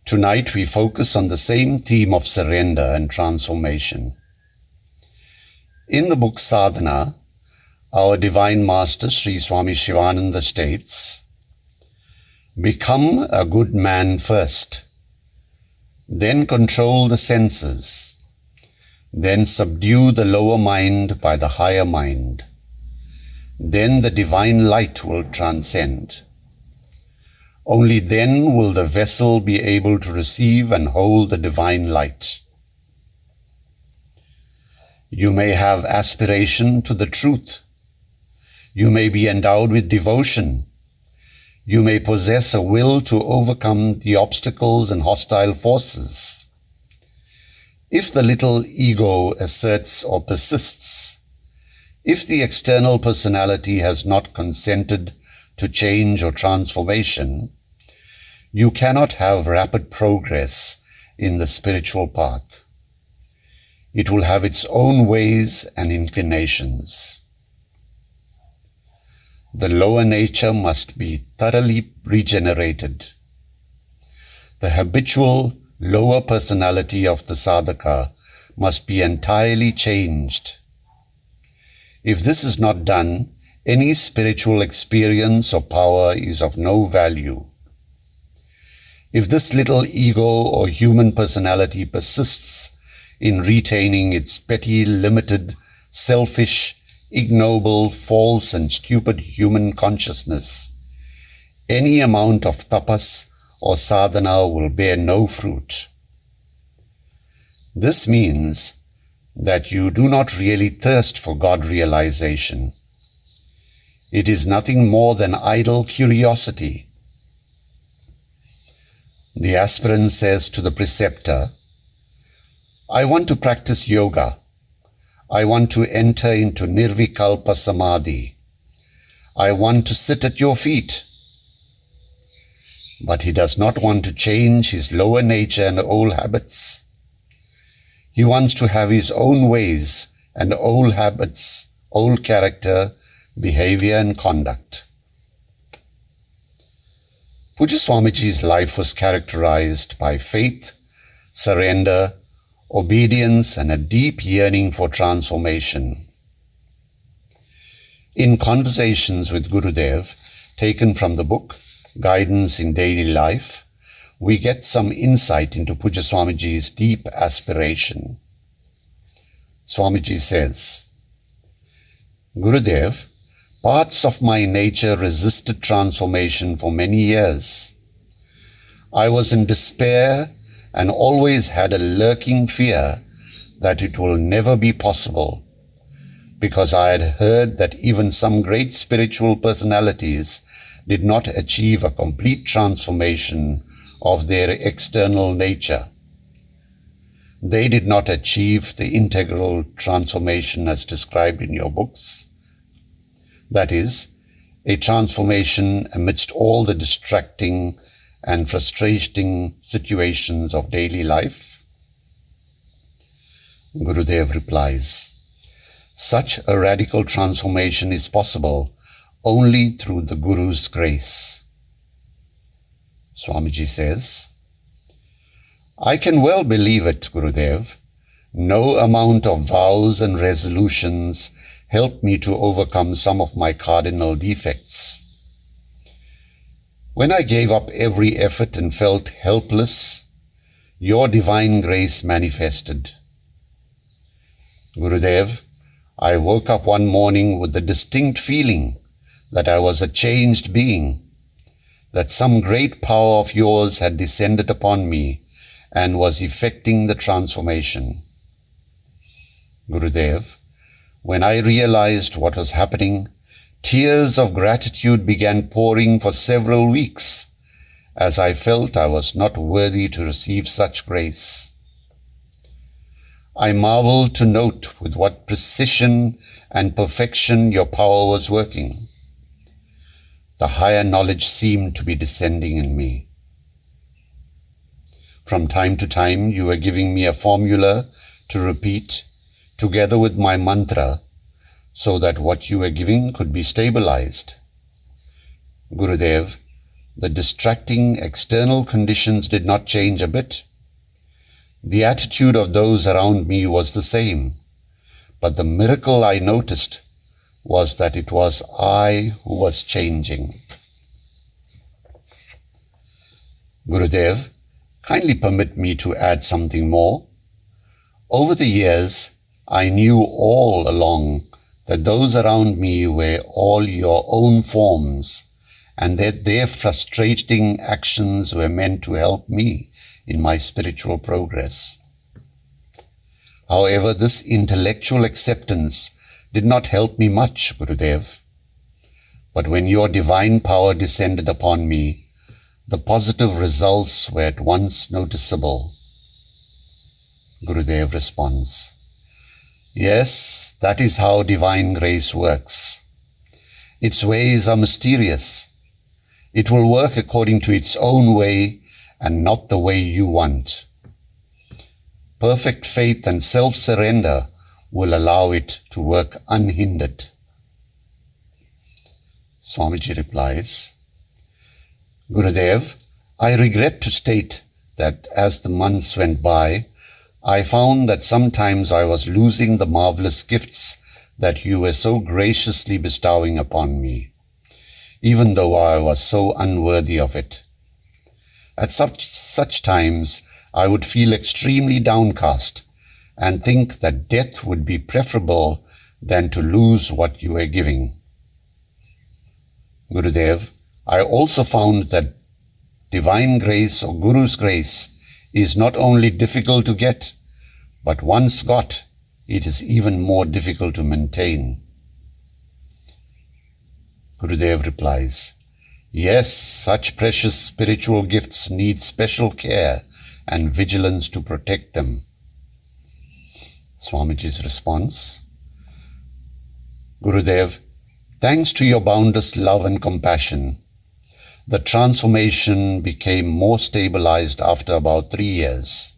Tonight we focus on the same theme of surrender and transformation. In the book Sadhana, our Divine Master Sri Swami Shivananda states, "Become a good man first, then control the senses, then subdue the lower mind by the higher mind. Then the divine light will transcend. Only then will the vessel be able to receive and hold the divine light. You may have aspiration to the truth. You may be endowed with devotion. You may possess a will to overcome the obstacles and hostile forces. If the little ego asserts or persists, if the external personality has not consented to change or transformation, you cannot have rapid progress in the spiritual path. It will have its own ways and inclinations. The lower nature must be thoroughly regenerated. The habitual lower personality of the sadhaka must be entirely changed. If this is not done, any spiritual experience or power is of no value. If this little ego or human personality persists in retaining its petty, limited, selfish, ignoble, false and stupid human consciousness, any amount of tapas or sadhana will bear no fruit. This means that you do not really thirst for God realization. It is nothing more than idle curiosity. The aspirant says to the preceptor, "I want to practice yoga. I want to enter into nirvikalpa samadhi. I want to sit at your feet." But he does not want to change his lower nature and old habits. He wants to have his own ways and old habits, old character, behavior and conduct. Puja Swamiji's life was characterized by faith, surrender, obedience and a deep yearning for transformation. In conversations with Gurudev, taken from the book Guidance in Daily Life, we get some insight into Puja Swamiji's deep aspiration. Swamiji says, "Gurudev, parts of my nature resisted transformation for many years. I was in despair and always had a lurking fear that it will never be possible, because I had heard that even some great spiritual personalities did not achieve a complete transformation of their external nature. They did not achieve the integral transformation as described in your books. That is, a transformation amidst all the distracting and frustrating situations of daily life." Gurudev replies, "Such a radical transformation is possible only through the Guru's grace." Swamiji says, "I can well believe it, Gurudev. No amount of vows and resolutions helped me to overcome some of my cardinal defects. When I gave up every effort and felt helpless, your divine grace manifested. Gurudev, I woke up one morning with the distinct feeling that I was a changed being, that some great power of yours had descended upon me and was effecting the transformation. Gurudev, when I realized what was happening, tears of gratitude began pouring for several weeks, as I felt I was not worthy to receive such grace. I marveled to note with what precision and perfection your power was working. The higher knowledge seemed to be descending in me. From time to time, you were giving me a formula to repeat together with my mantra, so that what you were giving could be stabilized. Gurudev, the distracting external conditions did not change a bit. The attitude of those around me was the same, but the miracle I noticed was that it was I who was changing. Gurudev, kindly permit me to add something more. Over the years, I knew all along that those around me were all your own forms, and that their frustrating actions were meant to help me in my spiritual progress. However, this intellectual acceptance did not help me much, Gurudev. But when your divine power descended upon me, the positive results were at once noticeable. Gurudev responds, yes, that is how divine grace works. Its ways are mysterious. It will work according to its own way and not the way you want. Perfect faith and self-surrender will allow it to work unhindered. Swamiji replies, Gurudev, I regret to state that as the months went by, I found that sometimes I was losing the marvelous gifts that you were so graciously bestowing upon me, even though I was so unworthy of it. At such times, I would feel extremely downcast and think that death would be preferable than to lose what you were giving. Gurudev, I also found that divine grace or Guru's grace is not only difficult to get, but once got, it is even more difficult to maintain. Gurudev replies, yes, such precious spiritual gifts need special care and vigilance to protect them. Swamiji's response, Gurudev, thanks to your boundless love and compassion, the transformation became more stabilized after about 3 years.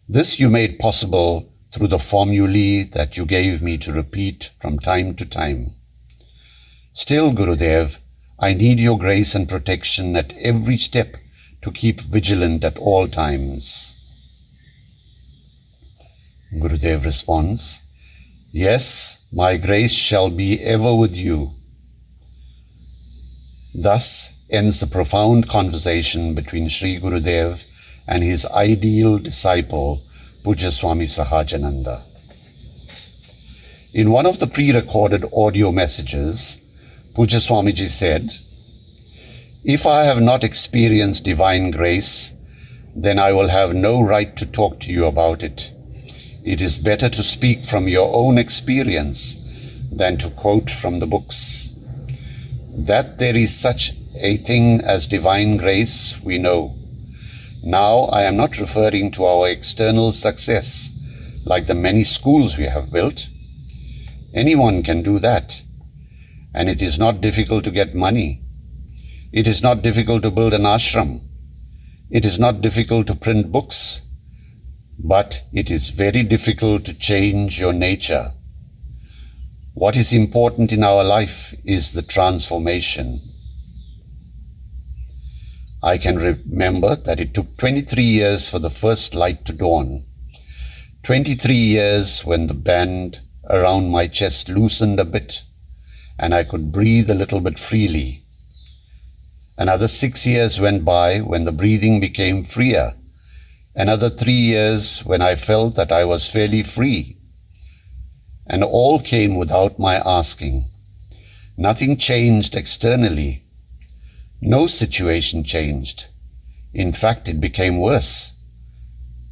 This you made possible through the formulae that you gave me to repeat from time to time. Still, Gurudev, I need your grace and protection at every step to keep vigilant at all times. Gurudev responds, yes, my grace shall be ever with you. Thus ends the profound conversation between Sri Gurudev and his ideal disciple, Puja Swami Sahajananda. In one of the pre-recorded audio messages, Puja Swamiji said, if I have not experienced divine grace, then I will have no right to talk to you about it. It is better to speak from your own experience than to quote from the books. That there is such a thing as divine grace, we know. Now I am not referring to our external success, like the many schools we have built. Anyone can do that. And it is not difficult to get money. It is not difficult to build an ashram. It is not difficult to print books. But it is very difficult to change your nature. What is important in our life is the transformation. I can remember that it took 23 years for the first light to dawn. 23 years when the band around my chest loosened a bit and I could breathe a little bit freely. Another 6 years went by when the breathing became freer. Another 3 years when I felt that I was fairly free. and all came without my asking. Nothing changed externally. No situation changed. In fact, it became worse.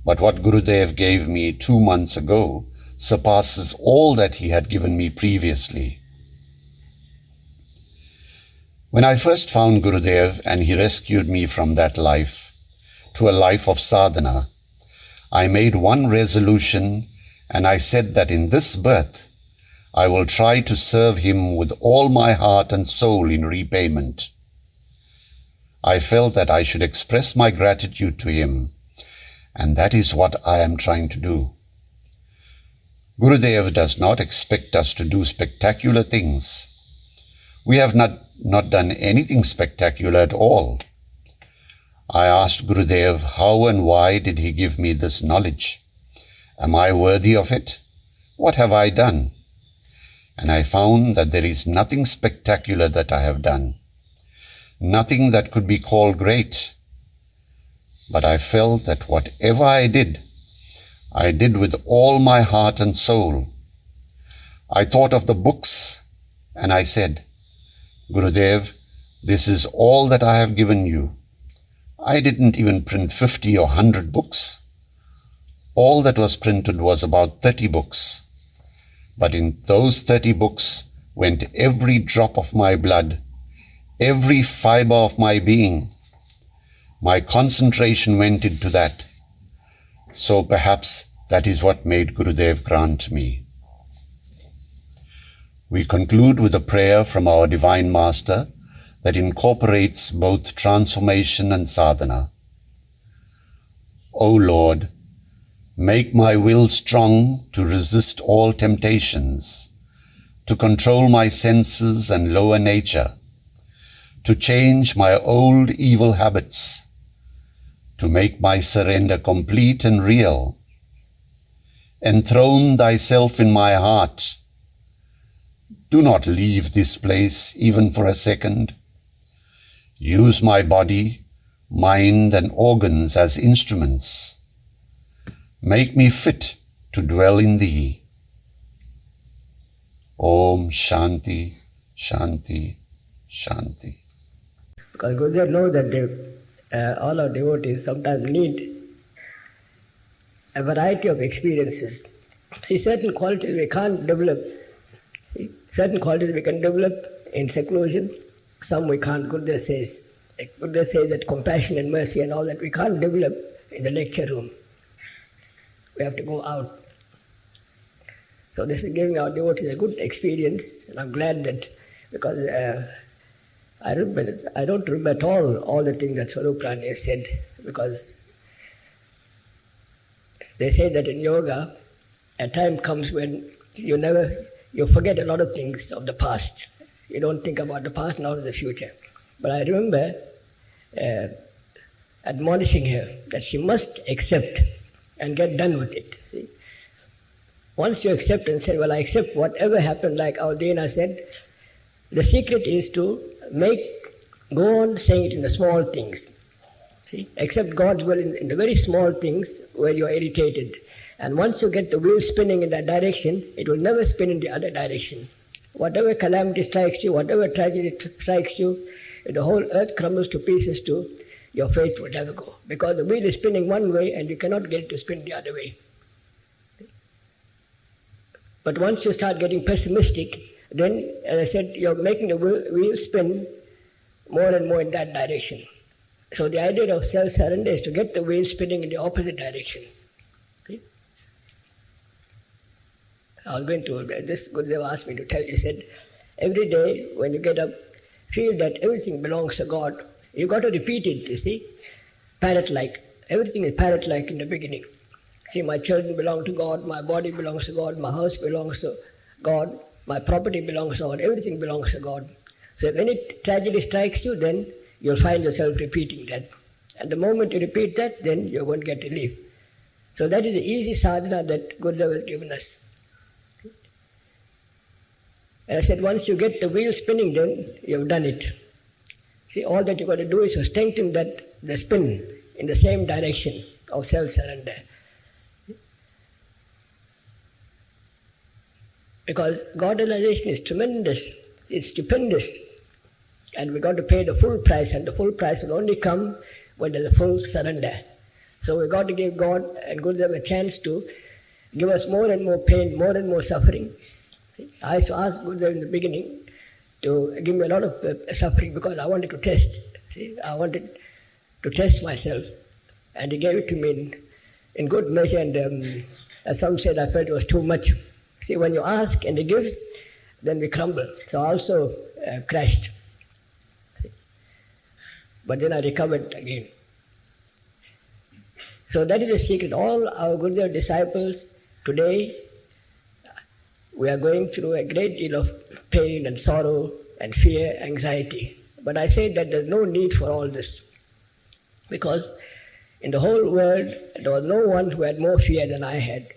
But what Gurudev gave me 2 months ago surpasses all that he had given me previously. When I first found Gurudev and he rescued me from that life to a life of sadhana, I made one resolution and I said that in this birth I will try to serve him with all my heart and soul in repayment. I felt that I should express my gratitude to him, and that is what I am trying to do. Gurudev does not expect us to do spectacular things. We have not done anything spectacular at all. I asked Gurudev how and why did he give me this knowledge? Am I worthy of it? What have I done? And I found that there is nothing spectacular that I have done. Nothing that could be called great. But I felt that whatever I did with all my heart and soul. I thought of the books and I said, Gurudev, this is all that I have given you. I didn't even print 50 or 100 books. All that was printed was about 30 books. But in those 30 books went every drop of my blood, every fiber of my being. My concentration went into that. So perhaps that is what made Gurudev grant me. We conclude with a prayer from our Divine Master that incorporates both transformation and sadhana. O Lord, make my will strong to resist all temptations, to control my senses and lower nature, to change my old evil habits, to make my surrender complete and real. Enthrone thyself in my heart. Do not leave this place even for a second. Use my body, mind and organs as instruments. Make me fit to dwell in thee. Om Shanti, Shanti, Shanti. Because Gurudev knows that all our devotees sometimes need a variety of experiences. See, certain qualities we can't develop. See, certain qualities we can develop in seclusion, some we can't. Gurudev says that compassion and mercy and all that we can't develop in the lecture room. We have to go out. So this is giving our devotees a good experience, and I'm glad that, because I don't remember at all the things that Swaruprani has said, because they say that in yoga, a time comes when you forget a lot of things of the past. You don't think about the past nor the future. But I remember admonishing her that she must accept and get done with it. See? Once you accept and say, well, I accept whatever happened, like our Dena said, the secret is to go on saying it in the small things. See, accept God's will in the very small things where you're irritated. And once you get the wheel spinning in that direction, it will never spin in the other direction. Whatever calamity strikes you, whatever tragedy strikes you, if the whole earth crumbles to pieces too, your faith will never go. Because the wheel is spinning one way and you cannot get it to spin the other way. But once you start getting pessimistic, then, as I said, you're making the wheel spin more and more in that direction. So the idea of self-surrender is to get the wheel spinning in the opposite direction. Okay? I was going to, this Gurudev asked me to tell, he said, every day when you get up, feel that everything belongs to God. You've got to repeat it, you see, parrot-like. Everything is parrot-like in the beginning. See, my children belong to God, my body belongs to God, my house belongs to God, my property belongs to God, everything belongs to God. So if any tragedy strikes you, then you'll find yourself repeating that. And the moment you repeat that, then you're going to get relief. So that is the easy sadhana that Gurudev has given us. And I said, once you get the wheel spinning, then you've done it. See, all that you've got to do is to strengthen the spin in the same direction of self-surrender. Because God realization is tremendous, it's stupendous, and we got to pay the full price, and the full price will only come when there's a full surrender. So we got to give God and Gurudev a chance to give us more and more pain, more and more suffering. See, I used to ask Gurudev in the beginning to give me a lot of suffering because I wanted to test. See, I wanted to test myself, and he gave it to me in good measure, and as some said, I felt it was too much. See, when you ask and he gives, then we crumble. So I also crashed. See? But then I recovered again. So that is the secret. All our Gurudev disciples today, we are going through a great deal of pain and sorrow and fear, anxiety. But I say that there's no need for all this. Because in the whole world, there was no one who had more fear than I had.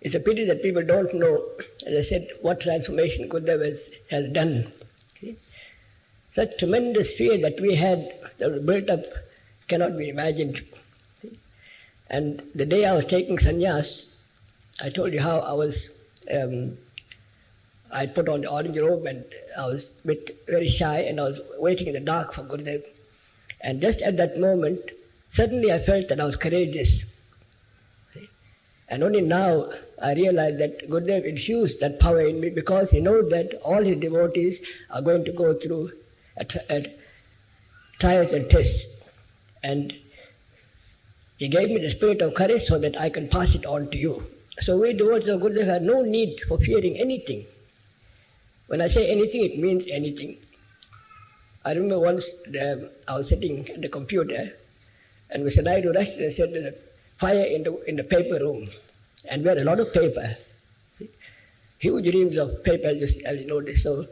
It's a pity that people don't know, as I said, what transformation Gurudev has done. See? Such tremendous fear that we had, that was built up, cannot be imagined. See? And the day I was taking sannyas, I told you how I was, I put on the orange robe and I was a bit very shy and I was waiting in the dark for Gurudev. And just at that moment, suddenly I felt that I was courageous. See? And only now I realized that Gurudev infused that power in me because he knows that all his devotees are going to go through trials and tests. And he gave me the spirit of courage so that I can pass it on to you. So we devotees of Gurudev have no need for fearing anything. When I say anything, it means anything. I remember once I was sitting at the computer and Mr. Naidu rushed and said, fire in the paper room. And we had a lot of paper, see? Huge reams of paper, as you notice. So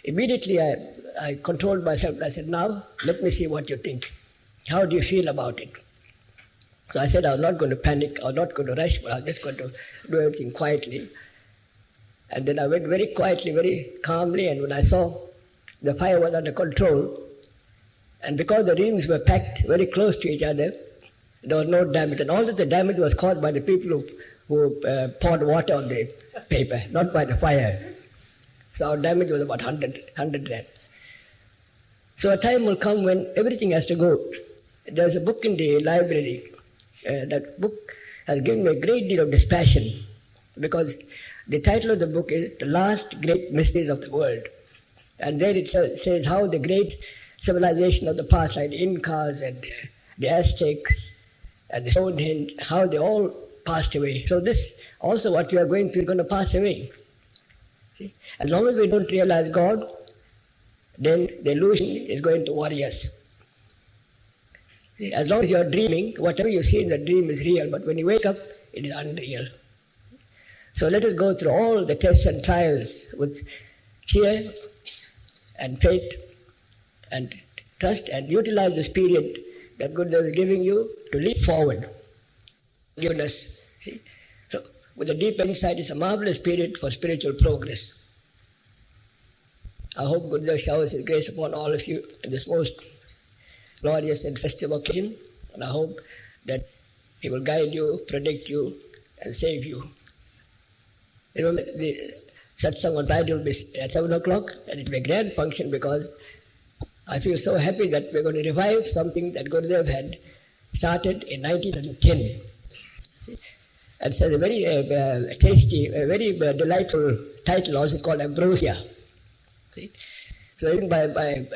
immediately I controlled myself and I said, now let me see what you think. How do you feel about it? So I said I was not going to panic, I was not going to rush, but I was just going to do everything quietly. And then I went very quietly, very calmly, and when I saw the fire was under control, and because the reams were packed very close to each other, there was no damage. And all of the damage was caused by the people who poured water on the paper, not by the fire. So our damage was about 100 rand. So a time will come when everything has to go. There's a book in the library. That book has given me a great deal of dispassion because the title of the book is The Last Great Mysteries of the World. And there it says how the great civilization of the past, like the Incas and the Aztecs and the Stonehenge, how they all passed away. So this also what we are going through is going to pass away. See? As long as we don't realize God, then the illusion is going to worry us. See? As long as you are dreaming, whatever you see in the dream is real, but when you wake up, it is unreal. So let us go through all the tests and trials with cheer and faith and trust and utilize this period that Gurudev is giving you to leap forward, given us. See? So with a deep insight, it's a marvelous period for spiritual progress. I hope Gurudev showers his grace upon all of you in this most glorious and festive occasion, and I hope that he will guide you, protect you, and save you. Remember, the satsang on Friday will be at 7 o'clock, and it will be a grand function because I feel so happy that we're going to revive something that Gurudev had started in 1910. See? And so a very tasty, a very delightful title also called Ambrosia. See? So even by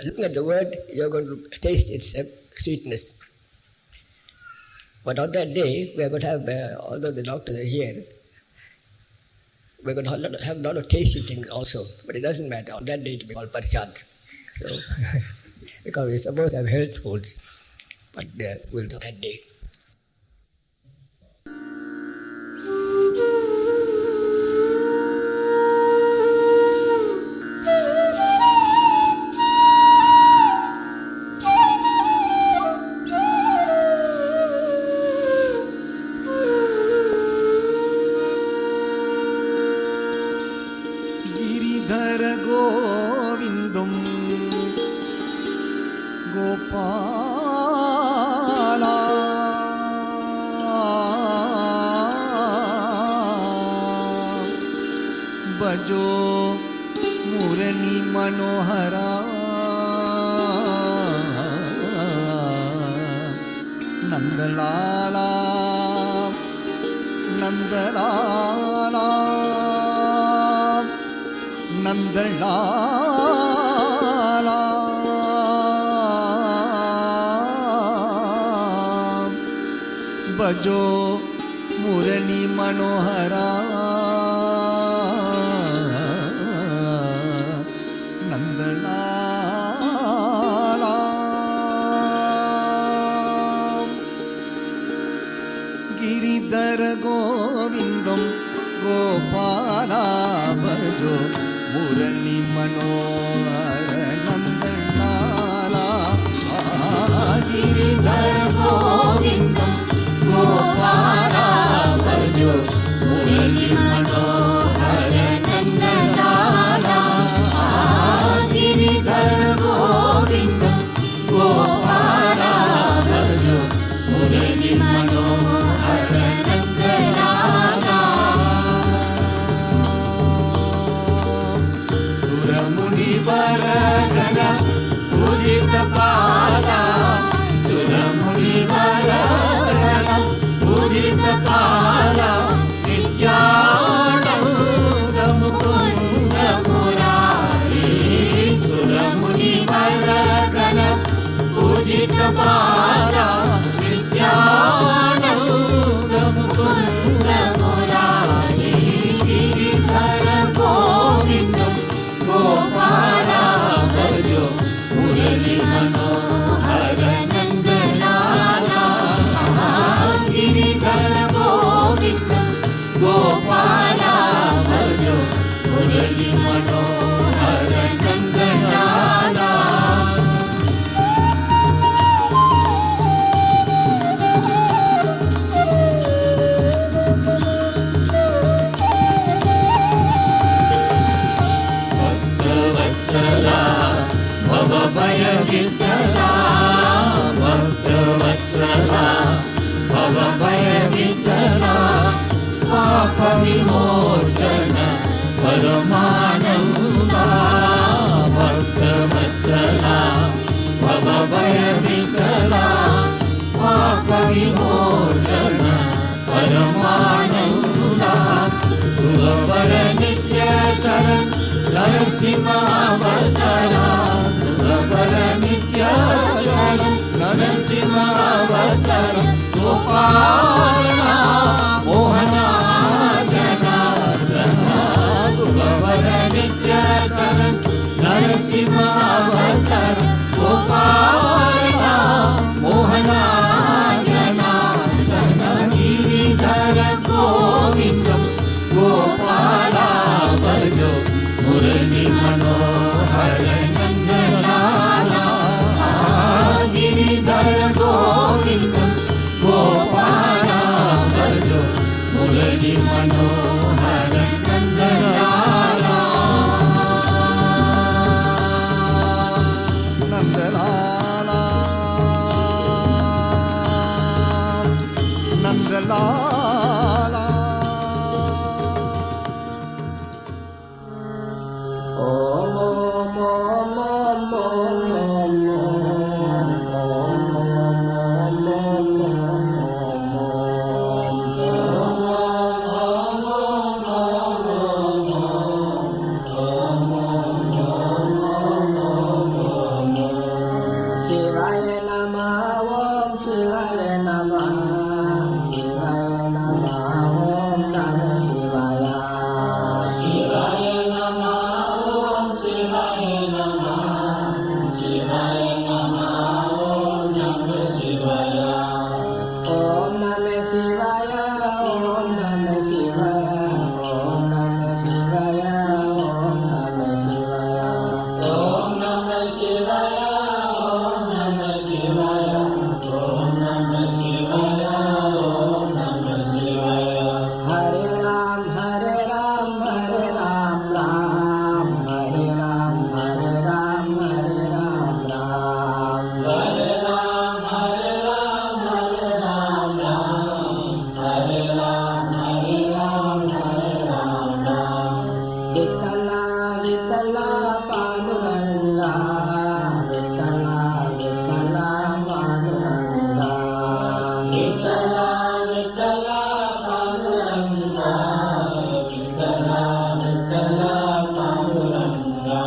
looking at the word, you're going to taste its sweetness. But on that day, we are going to have, although the doctors are here, we're going to have a lot of tasty things also. But it doesn't matter. On that day, it will be called Parshad. So, because we're supposed to have health foods, but we'll do that day. Giridhara Govindam Gopala भजो मुरली मनोहरा नंदलाला नंदलाला नंदलाला भजो मुरली मनोहरा नंदलाला गिरिधर गोविंदम गोपाला भजो मुरली मनोहर नंदलाला गिरिधर गोविंदम गोपाला भजो मुरली मनोहर नंदलाला गिरिधर गोविंदम गोपाला भजो मुरली मनोहर नंदलाला सुरमुनि वरगण पूजित पादा सुरमुनि वरगण पूजित पादा नित्यानंद मुकुंद मुरारी सुरमुनि वरगण पूजित पादा नित्यानंद मुकुंद मुरारी गिरिधर गोविंदम गोपाला भजो मुरली मनोहर नंदलाला गिरिधर गोविंदम गोपाला भजो मुरली मनोहर नंदलाला भय विठला भक्तवत्सला भव भय विठला पाप विमोचन परमानंदा भक्तवत्सला भव भय विठला पाप विमोचन परमानंदा तुलवर नित्य शरण नरसिंहावतारा तुलवर नित्य शरण नरसिंहावतारा गोपालना मोहना जनार्दना तुलवर नित्य शरण नरसिंहावतारा गोपालना मोहना जनार्दना गिरिधर गोविंदम गोपाला भजो मुरली मनोहर नंदलाला गिरिधर गोविंदम गोपाला भजो Murli Manohar Nandlala Nandlala Nandlala Namaha Vitala, Vitala, Panduranga, Vitala, Vitala, Panduranga, Vitala, Vitala, Panduranga, Vitala, Vitala, Panduranga,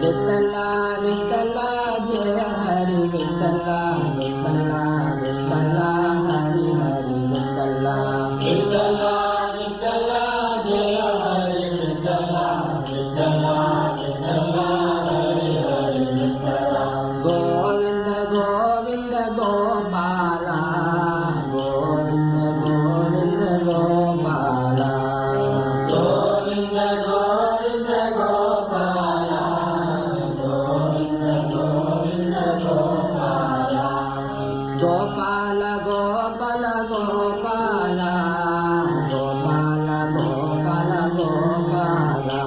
Vitala, Vitala, Jaya Hari, Vitala, Vitala, Vitala, Hari Hari, Vitala, Vitala, Vitala, Jaya Hari, Vitala, Vitala, Vitala, Hari Hari, Vitala, Govinda, Govinda, Gopala, Govinda, Govinda, Gopala, Govinda, Govinda, Gopala, Govinda, Govinda, Gopala, Gopala, Gopala, Gopala, Gopala, Gopala, Gopala, Gopala,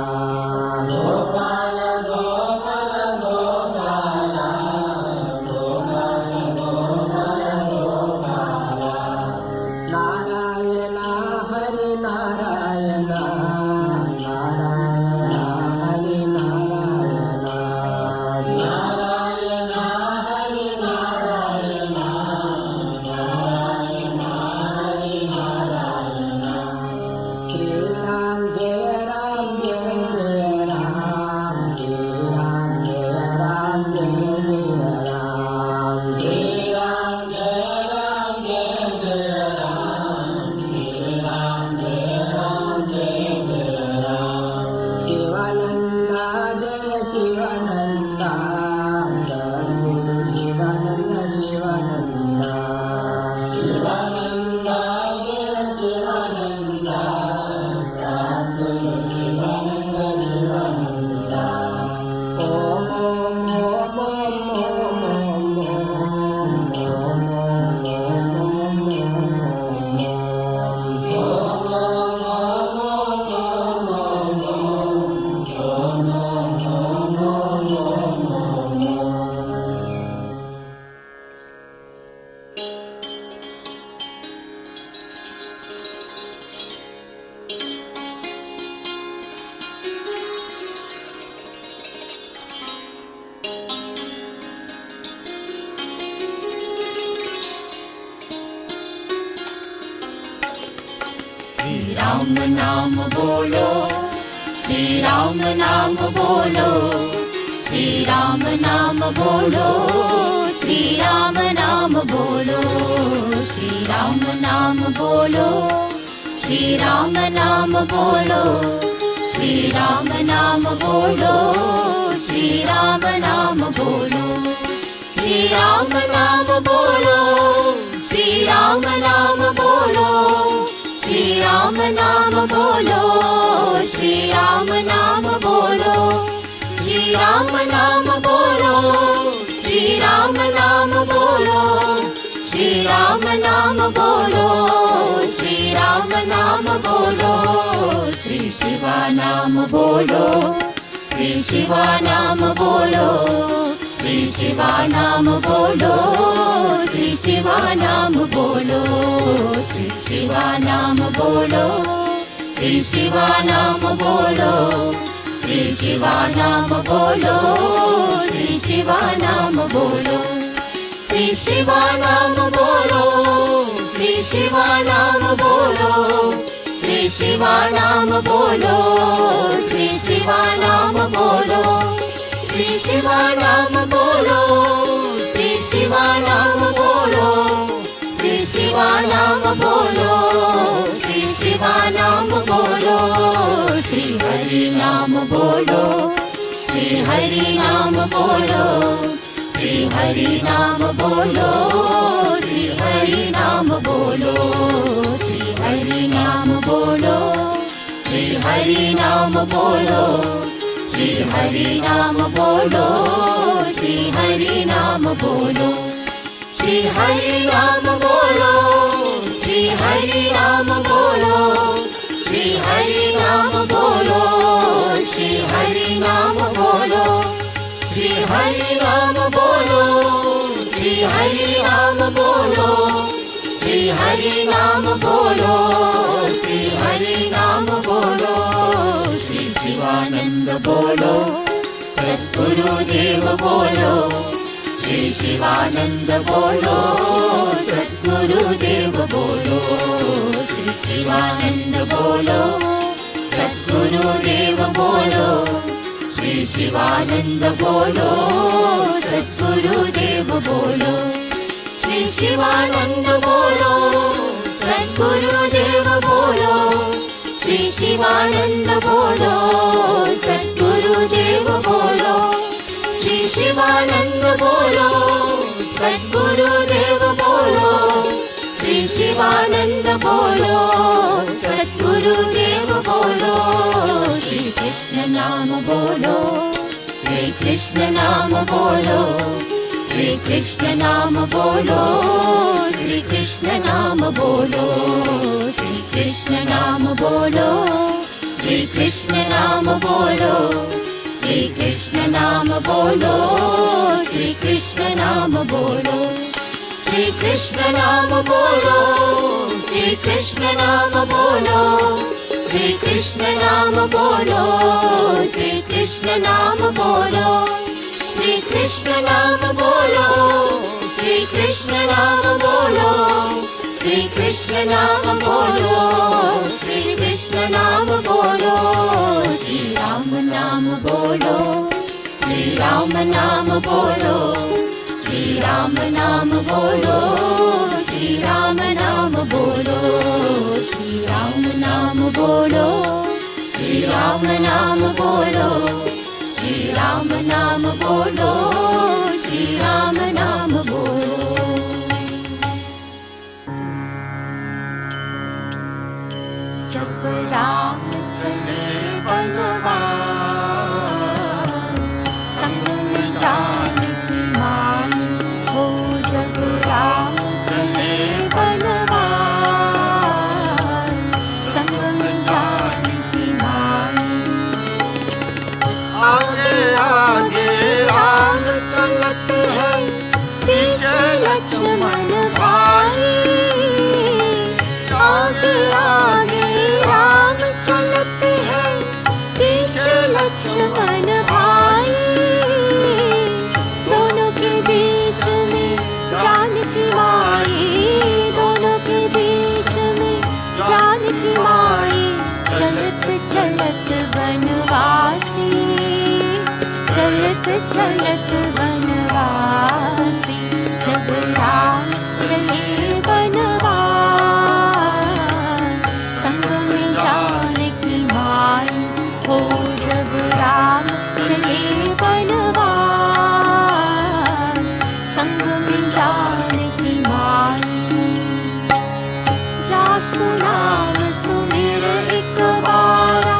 Gopala, Gopala, Gopala, Gopala, Gopala, Narayana, Hari Narayana, Narayana, Hari Narayana, Narayana, Hari Narayana, Narayana, Hari Narayana, Shri Ram, Jaya Ram, Jaya Jaya Ram, Shri Ram, Jaya Ram, Jaya Jaya Ram, Shri Ram, Jaya Ram, Jaya Jaya Ram, Shri Ram, Jaya Ram, Jaya Jaya Ram, Shivananda, Jaya Shivananda, Jaya Guru Shivananda, Shivananda, Shivananda, Jaya Shivananda, Jaya Guru Shivananda, Shivananda, Om Om Om Om Om Shri Ram Naam Bolo, Shri Ram Naam Bolo, Shri Ram Naam Bolo, Shri Ram Naam Bolo, Shri Ram Naam Bolo, Shri Ram Naam Bolo, Shri Ram Naam Bolo, Shri Ram Naam Bolo, Shri Ram Naam Bolo, Shri Ram Naam Bolo, Shri Ram Naam Bolo, Shri Ram Naam Bolo, Shri Ram Naam Bolo, Shri Ram Naam Bolo, Shri Ram Naam Bolo, Shri Ram Naam Bolo, Shri Shiva Naam Bolo, Shri Shiva Naam Bolo, Shri Shiva Naam Bolo, Shri Shiva Naam Bolo, Shri Shiva Naam Bolo, Shri Shiva Naam Bolo, Shri Shiva Naam Bolo, Shri Shiva Naam Bolo, Shri Shiva Naam Bolo, Shri Shiva Naam Bolo, Shri Shiva Naam Bolo, Shri Shiva Naam Bolo, Shri Shiva Naam Bolo, Shri Shiva Naam Bolo, Shri Shiva Naam Bolo, Shri Shiva Naam Bolo, Shri Hari Naam Bolo, Shri Hari Naam Bolo, Shri Hari Naam Bolo, Shri Hari Naam Bolo, Shri Hari Naam Bolo, Shri Hari Naam Bolo, Shri Hari Naam Bolo, Shri Hari Naam Bolo, Shri Hari Naam Bolo, Shri Hari Naam Bolo, Shri Hari Naam Bolo, Shri Hari Naam Bolo, Shri Hari Naam Bolo, Shri Hari Naam Bolo, Shri Hari Naam Bolo, Shri Hari Naam Bolo, Shri Shivanand बोलो, सद्गुरुदेव बोलो, श्री शिवानंद बोलो, सद्गुरुदेव बोलो, श्री शिवानंद बोलो, सद्गुरुदेव बोलो, श्री शिवानंद बोलो, सद्गुरुदेव बोलो, श्री शिवानंद बोलो, सद्गुरुदेव बोलो, श्री शिवानंद बोलो, सद्गुरुदेव बोलो, श्री शिवानंद बोलो, सद्गुरुदेव बोलो, श्री शिवानंद बोलो, सद्गुरुदेव बोलो, श्री कृष्ण नाम बोलो, श्री कृष्ण नाम बोलो, श्री कृष्ण नाम बोलो, श्री कृष्ण नाम बोलो, श्री कृष्ण नाम बोलो, श्री कृष्ण नाम बोलो, श्री कृष्ण नाम बोलो, श्री कृष्ण नाम बोलो, श्री कृष्ण नाम बोलो, श्री कृष्ण नाम बोलो, श्री कृष्ण नाम बोलो, श्री कृष्ण नाम बोलो, श्री कृष्ण नाम बोलो, श्री कृष्ण नाम बोलो, श्री कृष्ण नाम बोलो, श्री कृष्ण नाम बोलो, श्री राम नाम बोलो, श्री राम नाम बोलो, श्री राम नाम बोलो, श्री राम नाम बोलो, श्री राम नाम बोलो, श्री राम नाम बोलो, श्री राम नाम बोलो, श्री राम नाम बोलो। जब राम चले वनवास, संग में जानकी माई हो। जब राम चले वनवास, संग में जानकी माई। आगे आगे राम चलत है, पीछे लक्ष्मण भाई। आगे आगे राम चलत है, पीछे लक्ष्मण भाई। दोनों के बीच में जानकी माई, दोनों के बीच में जानकी माई। चलत चलत वनवासी, चलत चलत वनवासी। जब राम चले वनवास, संग में जानकी माई हो। जब राम चले वनवास, संग में जानकी माई। जासु नाम सुमिर एक बारा,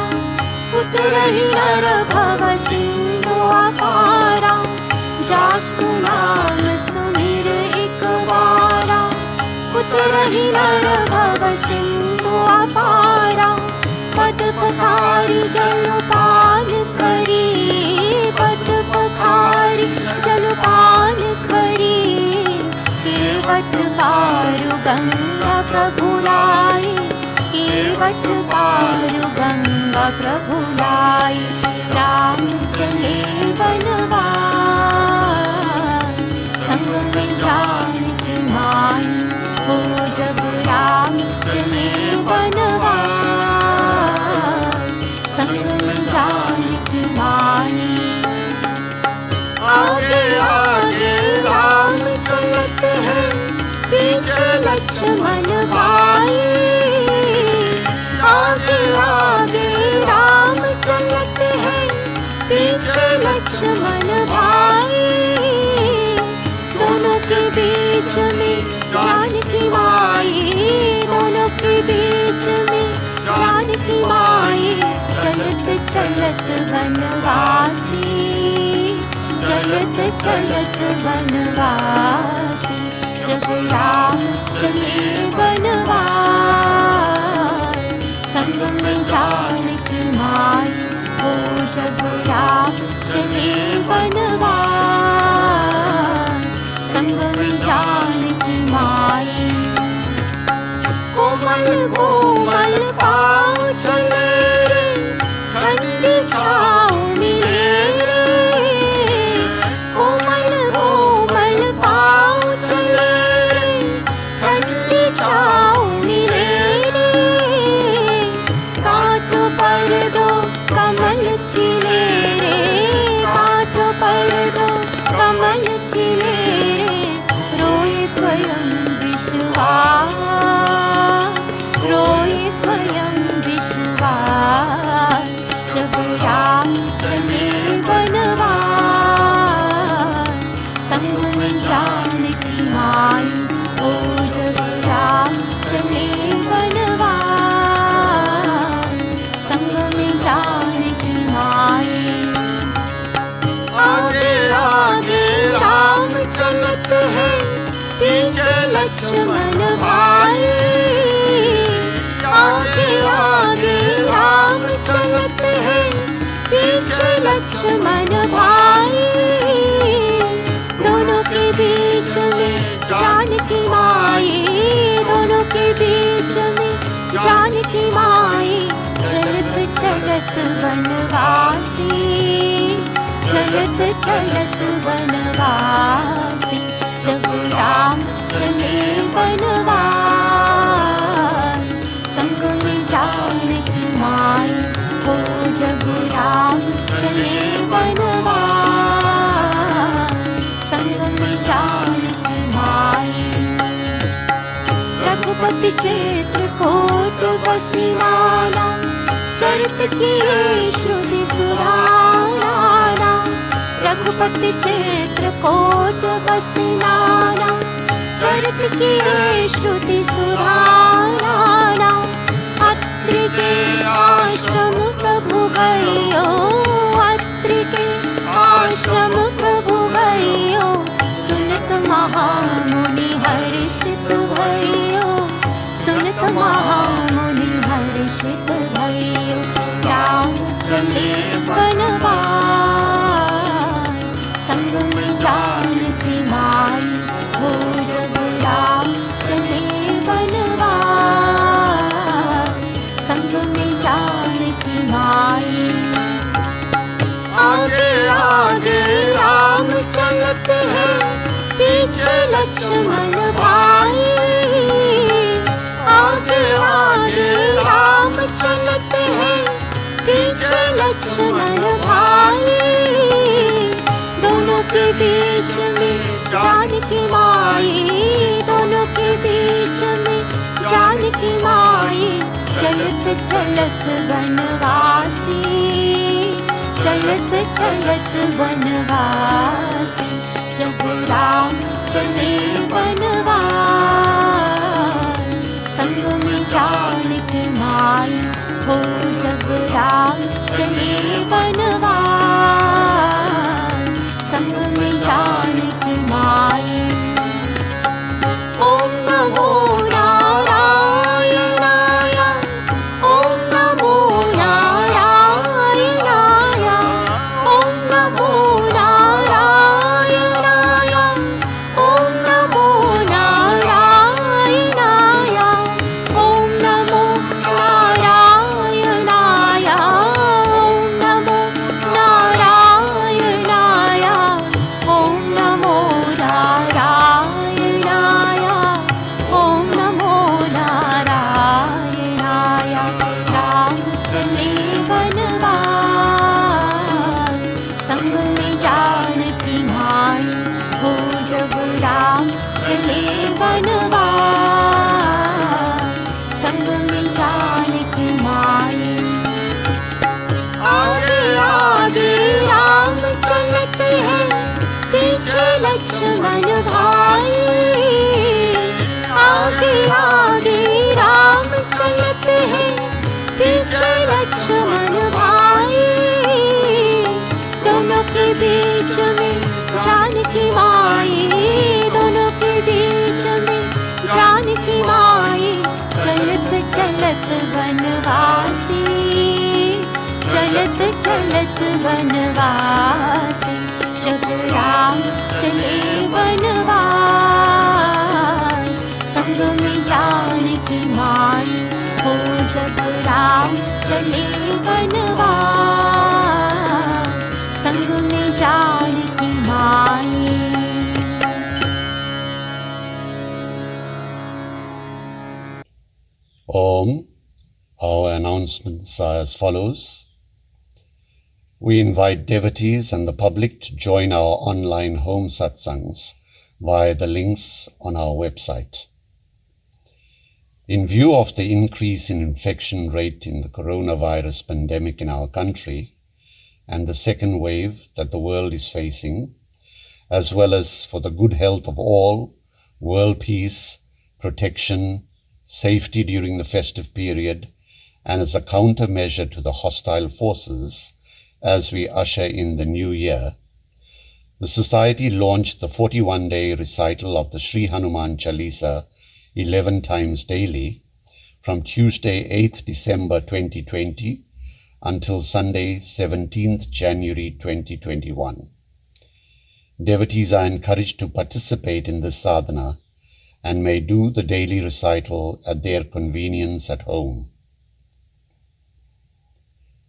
उतरहि नर भव सिंधु अपारा। जासु नाम सुमिर एक बारा, उतरहि नर भव सिंधु अपारा। पद पखारी जलपान करी, पद पखारी जलपान करी। केवट पारु गंगा प्रभु लाई, केवट पारु गंगा प्रभु लाई। राम चले वनवास, संग में जानकी माई हो। जब राम चले वनवास, संग में जानकी माई। आगे आगे राम चलत है, पीछे लक्ष्मण भाई। आगे आगे राम चलत है, पीछे लक्ष्मण भाई। दोनों के बीच में जानकी माई, दोनों के बीच में जानकी माई। चलत चलत वनवासी, चलत चलत वनवासी। जब राम चले वनवास, संग में जानकी माई हो। जब राम चले वनवास, संग में जानकी माई। कोमल कोमल पाँव चले रे, ठंडी छाया राम चले वनवास, संग में जानकी माई हो जब राम चले वनवास, संग में जानकी माई। आगे आगे राम चलत है, पीछे लक्ष्मण भाई। आगे आगे राम चलत है, पीछे लक्ष्मण भाई। दोनों के बीच में जानकी माई, दोनों के बीच में जानकी माई। चलत चलत वनवासी, चलत चलत वनवासी, जब राम चले वनवास, संग में जानकी माई हो जब राम चले वनवास, संग में जानकी माई। रघुपति क्षेत्र कोट बसी नाना, चरित किए श्रुति सुधारा। रघुपति क्षेत्र कोट बसी नाना, चरित किए श्रुति सुधारा। अत्रि के आश्रम प्रभु गयो, अत्रि के आश्रम प्रभु गयो। सुनत महामुनि हर्षित भयो, सुनत महामुनि हर्षित भयो। राम चले वनवास, संग में जानकी माई हो जब राम चले वनवास, संग में जानकी माई। आगे आगे राम चलत है, पीछे लक्ष्मण भाई। आगे आगे राम चलत है, पीछे लक्ष्मण भाई। दोनों के बीच में जानकी माई, दोनों के बीच में जानकी माई। चलत चलत वनवासी, चलत चलत वनवासी, जब राम चले वनवास, संग में जानकी माई हो जब राम चले वनवास, संग में जानकी माई। ओम नमो नारायणाय, ओम नमो नारायणाय, ओम नमो नारायणाय, ओम नमो नारायणाय, ओम नमो नारायणाय, ओम नमो नारायणाय, ओम नमो नारायणाय, ओम नमो नारायणाय। राम चले वनवास, संग में जानकी माई हो जब राम चले वनवास, संग में जानकी माई। आगे आगे राम चलत है, पीछे लक्ष्मण भाई। आगे आगे राम चलत है, पीछे लक्ष्मण भाई। दोनों के बीच में जानकी माई, दोनों के बीच में जानकी माई। चलत चलत वनवासी, चलत चलत वनवासी, जब राम चले वनवास, संग में जानकी माई हो जब राम चले वनवास, संग में जानकी माई। Om. Our announcements are as follows. We invite devotees and the public to join our online home satsangs via the links on our website. In view of the increase in infection rate in the coronavirus pandemic in our country, and the second wave that the world is facing, as well as for the good health of all, world peace, protection, safety during the festive period, and as a countermeasure to the hostile forces as we usher in the new year, the Society launched the 41-day recital of the Sri Hanuman Chalisa 11 times daily from Tuesday 8th December 2020 until Sunday 17th January 2021. Devotees are encouraged to participate in this sadhana and may do the daily recital at their convenience at home.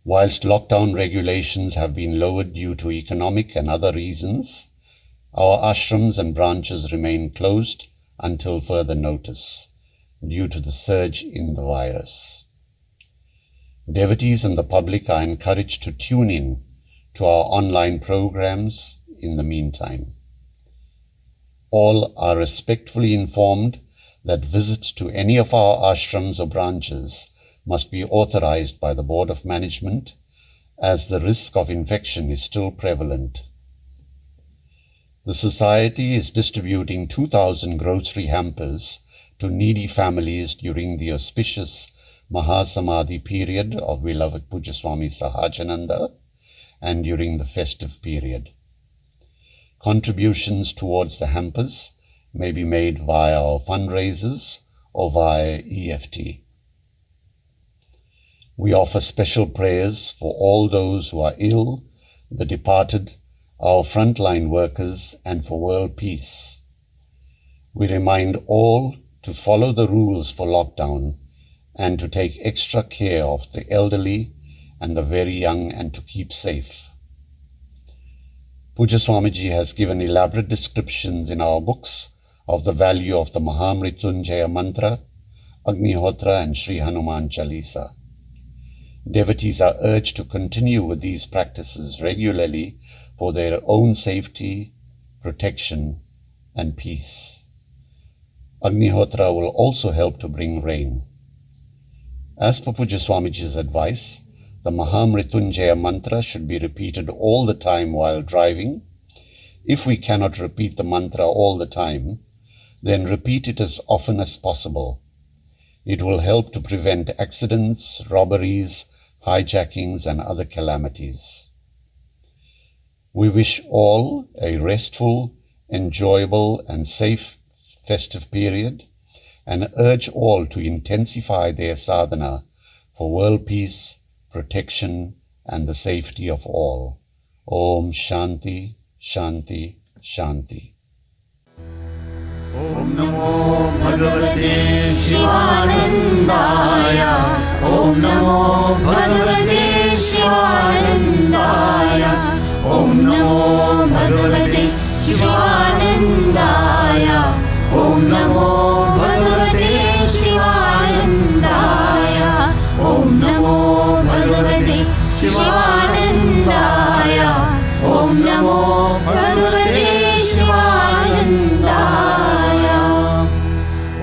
Whilst lockdown regulations have been lowered due to economic and other reasons, our ashrams and branches remain closed until further notice due to the surge in the virus. Devotees and the public are encouraged to tune in to our online programs in the meantime. All are respectfully informed that visits to any of our ashrams or branches must be authorized by the Board of Management, as the risk of infection is still prevalent. The Society is distributing 2,000 grocery hampers to needy families during the auspicious Mahasamadhi period of beloved Puja Swami Sahajananda and during the festive period. Contributions towards the hampers may be made via our fundraisers or via EFT. We offer special prayers for all those who are ill, the departed, our frontline workers, and for world peace. We remind all to follow the rules for lockdown and to take extra care of the elderly and the very young and to keep safe. Puja Swamiji has given elaborate descriptions in our books of the value of the Maha Mrityunjaya mantra, Agnihotra and Sri Hanuman Chalisa. Devotees are urged to continue with these practices regularly for their own safety, protection, and peace. Agnihotra will also help to bring rain. As per Puja Swamiji's advice, the Maha Mrityunjaya mantra should be repeated all the time while driving. If we cannot repeat the mantra all the time, then repeat it as often as possible. It will help to prevent accidents, robberies, hijackings, and other calamities. We wish all a restful, enjoyable, and safe festive period and urge all to intensify their sadhana for world peace, protection, and the safety of all. Om Shanti, Shanti, Shanti. Om Namo Bhagavate Shivanandaya. Om Namo Bhagavate Shivanandaya. Om Namo Bhagavate Shivanandaya. Om Namo Bhagavate Shivanandaya. Om Namo Bhagavate Shivanandaya. Om Namo Bhagavate Shivanandaya.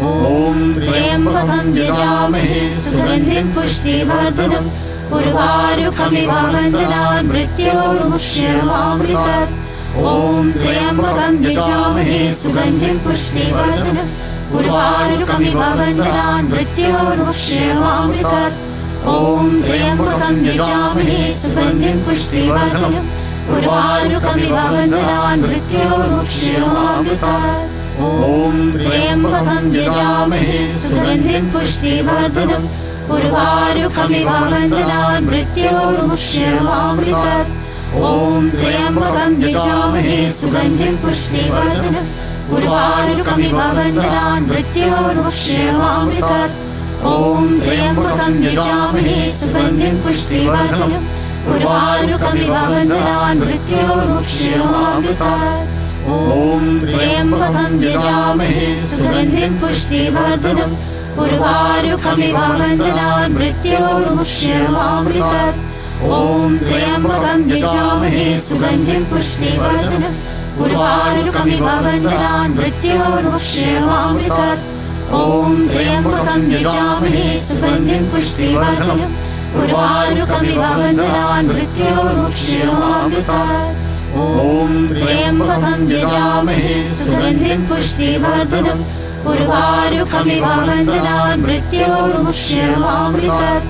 Om Triambakam Yajamahe Sugandhim Pushtivardanam Urvarukamiv Vandanan Mrityurmukshyamamritat. Om Triambakam Yajamahe Sugandhim Pushtivardanam Urvarukamiv Vandanan Mrityurmukshyamamritat. Om Triambakam Yajamahe Sugandhim Pushtivardanam Urvarukamiv Vandanan Mrityurmukshyamamritat. Om Triambakam Yajamahe Sugandhim Pushtivardanam Urvarukamiv Vandanan Mrityurmukshyamamritat. Om Triambakam Yajamahe Sugandhim Pushtivardanam Urvarukamiv Vandanan Mrityurmukshyamamritat. Om Triambakam Yajamahe Sugandhim Pushtivardanam Urvarukamiv Vandanan Mrityurmukshyamamritat. Om Triambakam Yajamahe Sugandhim Pushtivardanam Urvarukamiv Vandanan Mrityurmukshyamamritat. Om Triambakam Yajamahe Sugandhim Pushtivardanam Urvarukamiv Vandanan Mrityurmukshyamamritat. Om Triambakam Yajamahe Sugandhim Pushtivardanam उर्वारुकमिव बन्धनान् मृत्योर्मुक्ष्यमामृतात् ॐ त्र्यम्बकं यजामहे सुगन्धिं पुष्टिवर्धनम् उर्वारुकमिव बन्धनान् मृत्योर्मुक्ष्यमामृतात्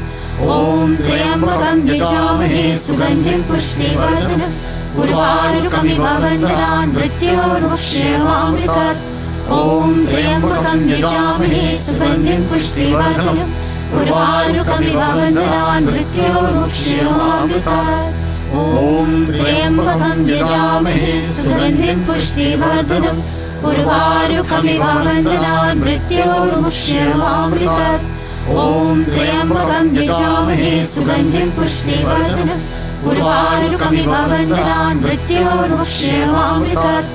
ॐ त्र्यम्बकं यजामहे सुगन्धिं पुष्टिवर्धनम् उर्वारुकमिव बन्धनान् मृत्योर्मुक्ष्यमामृतात् ॐ त्र्यम्बकं यजामहे सुगन्धिं पुष्टिवर्धनम् उर्वारुकमिव बन्धनान् मृत्योर्मुक्ष्यमामृतात् ॐ त्र्यम्बकं यजामहे सुगन्धिं पुष्टिवर्धनम् उर्वारुकमिव बन्धनान् मृत्योर्मुक्ष्यमामृतात् ॐ त्र्यम्बकं यजामहे सुगन्धिं पुष्टिवर्धनम् उर्वारुकमिव बन्धनान् मृत्योर्मुक्ष्यमामृतात्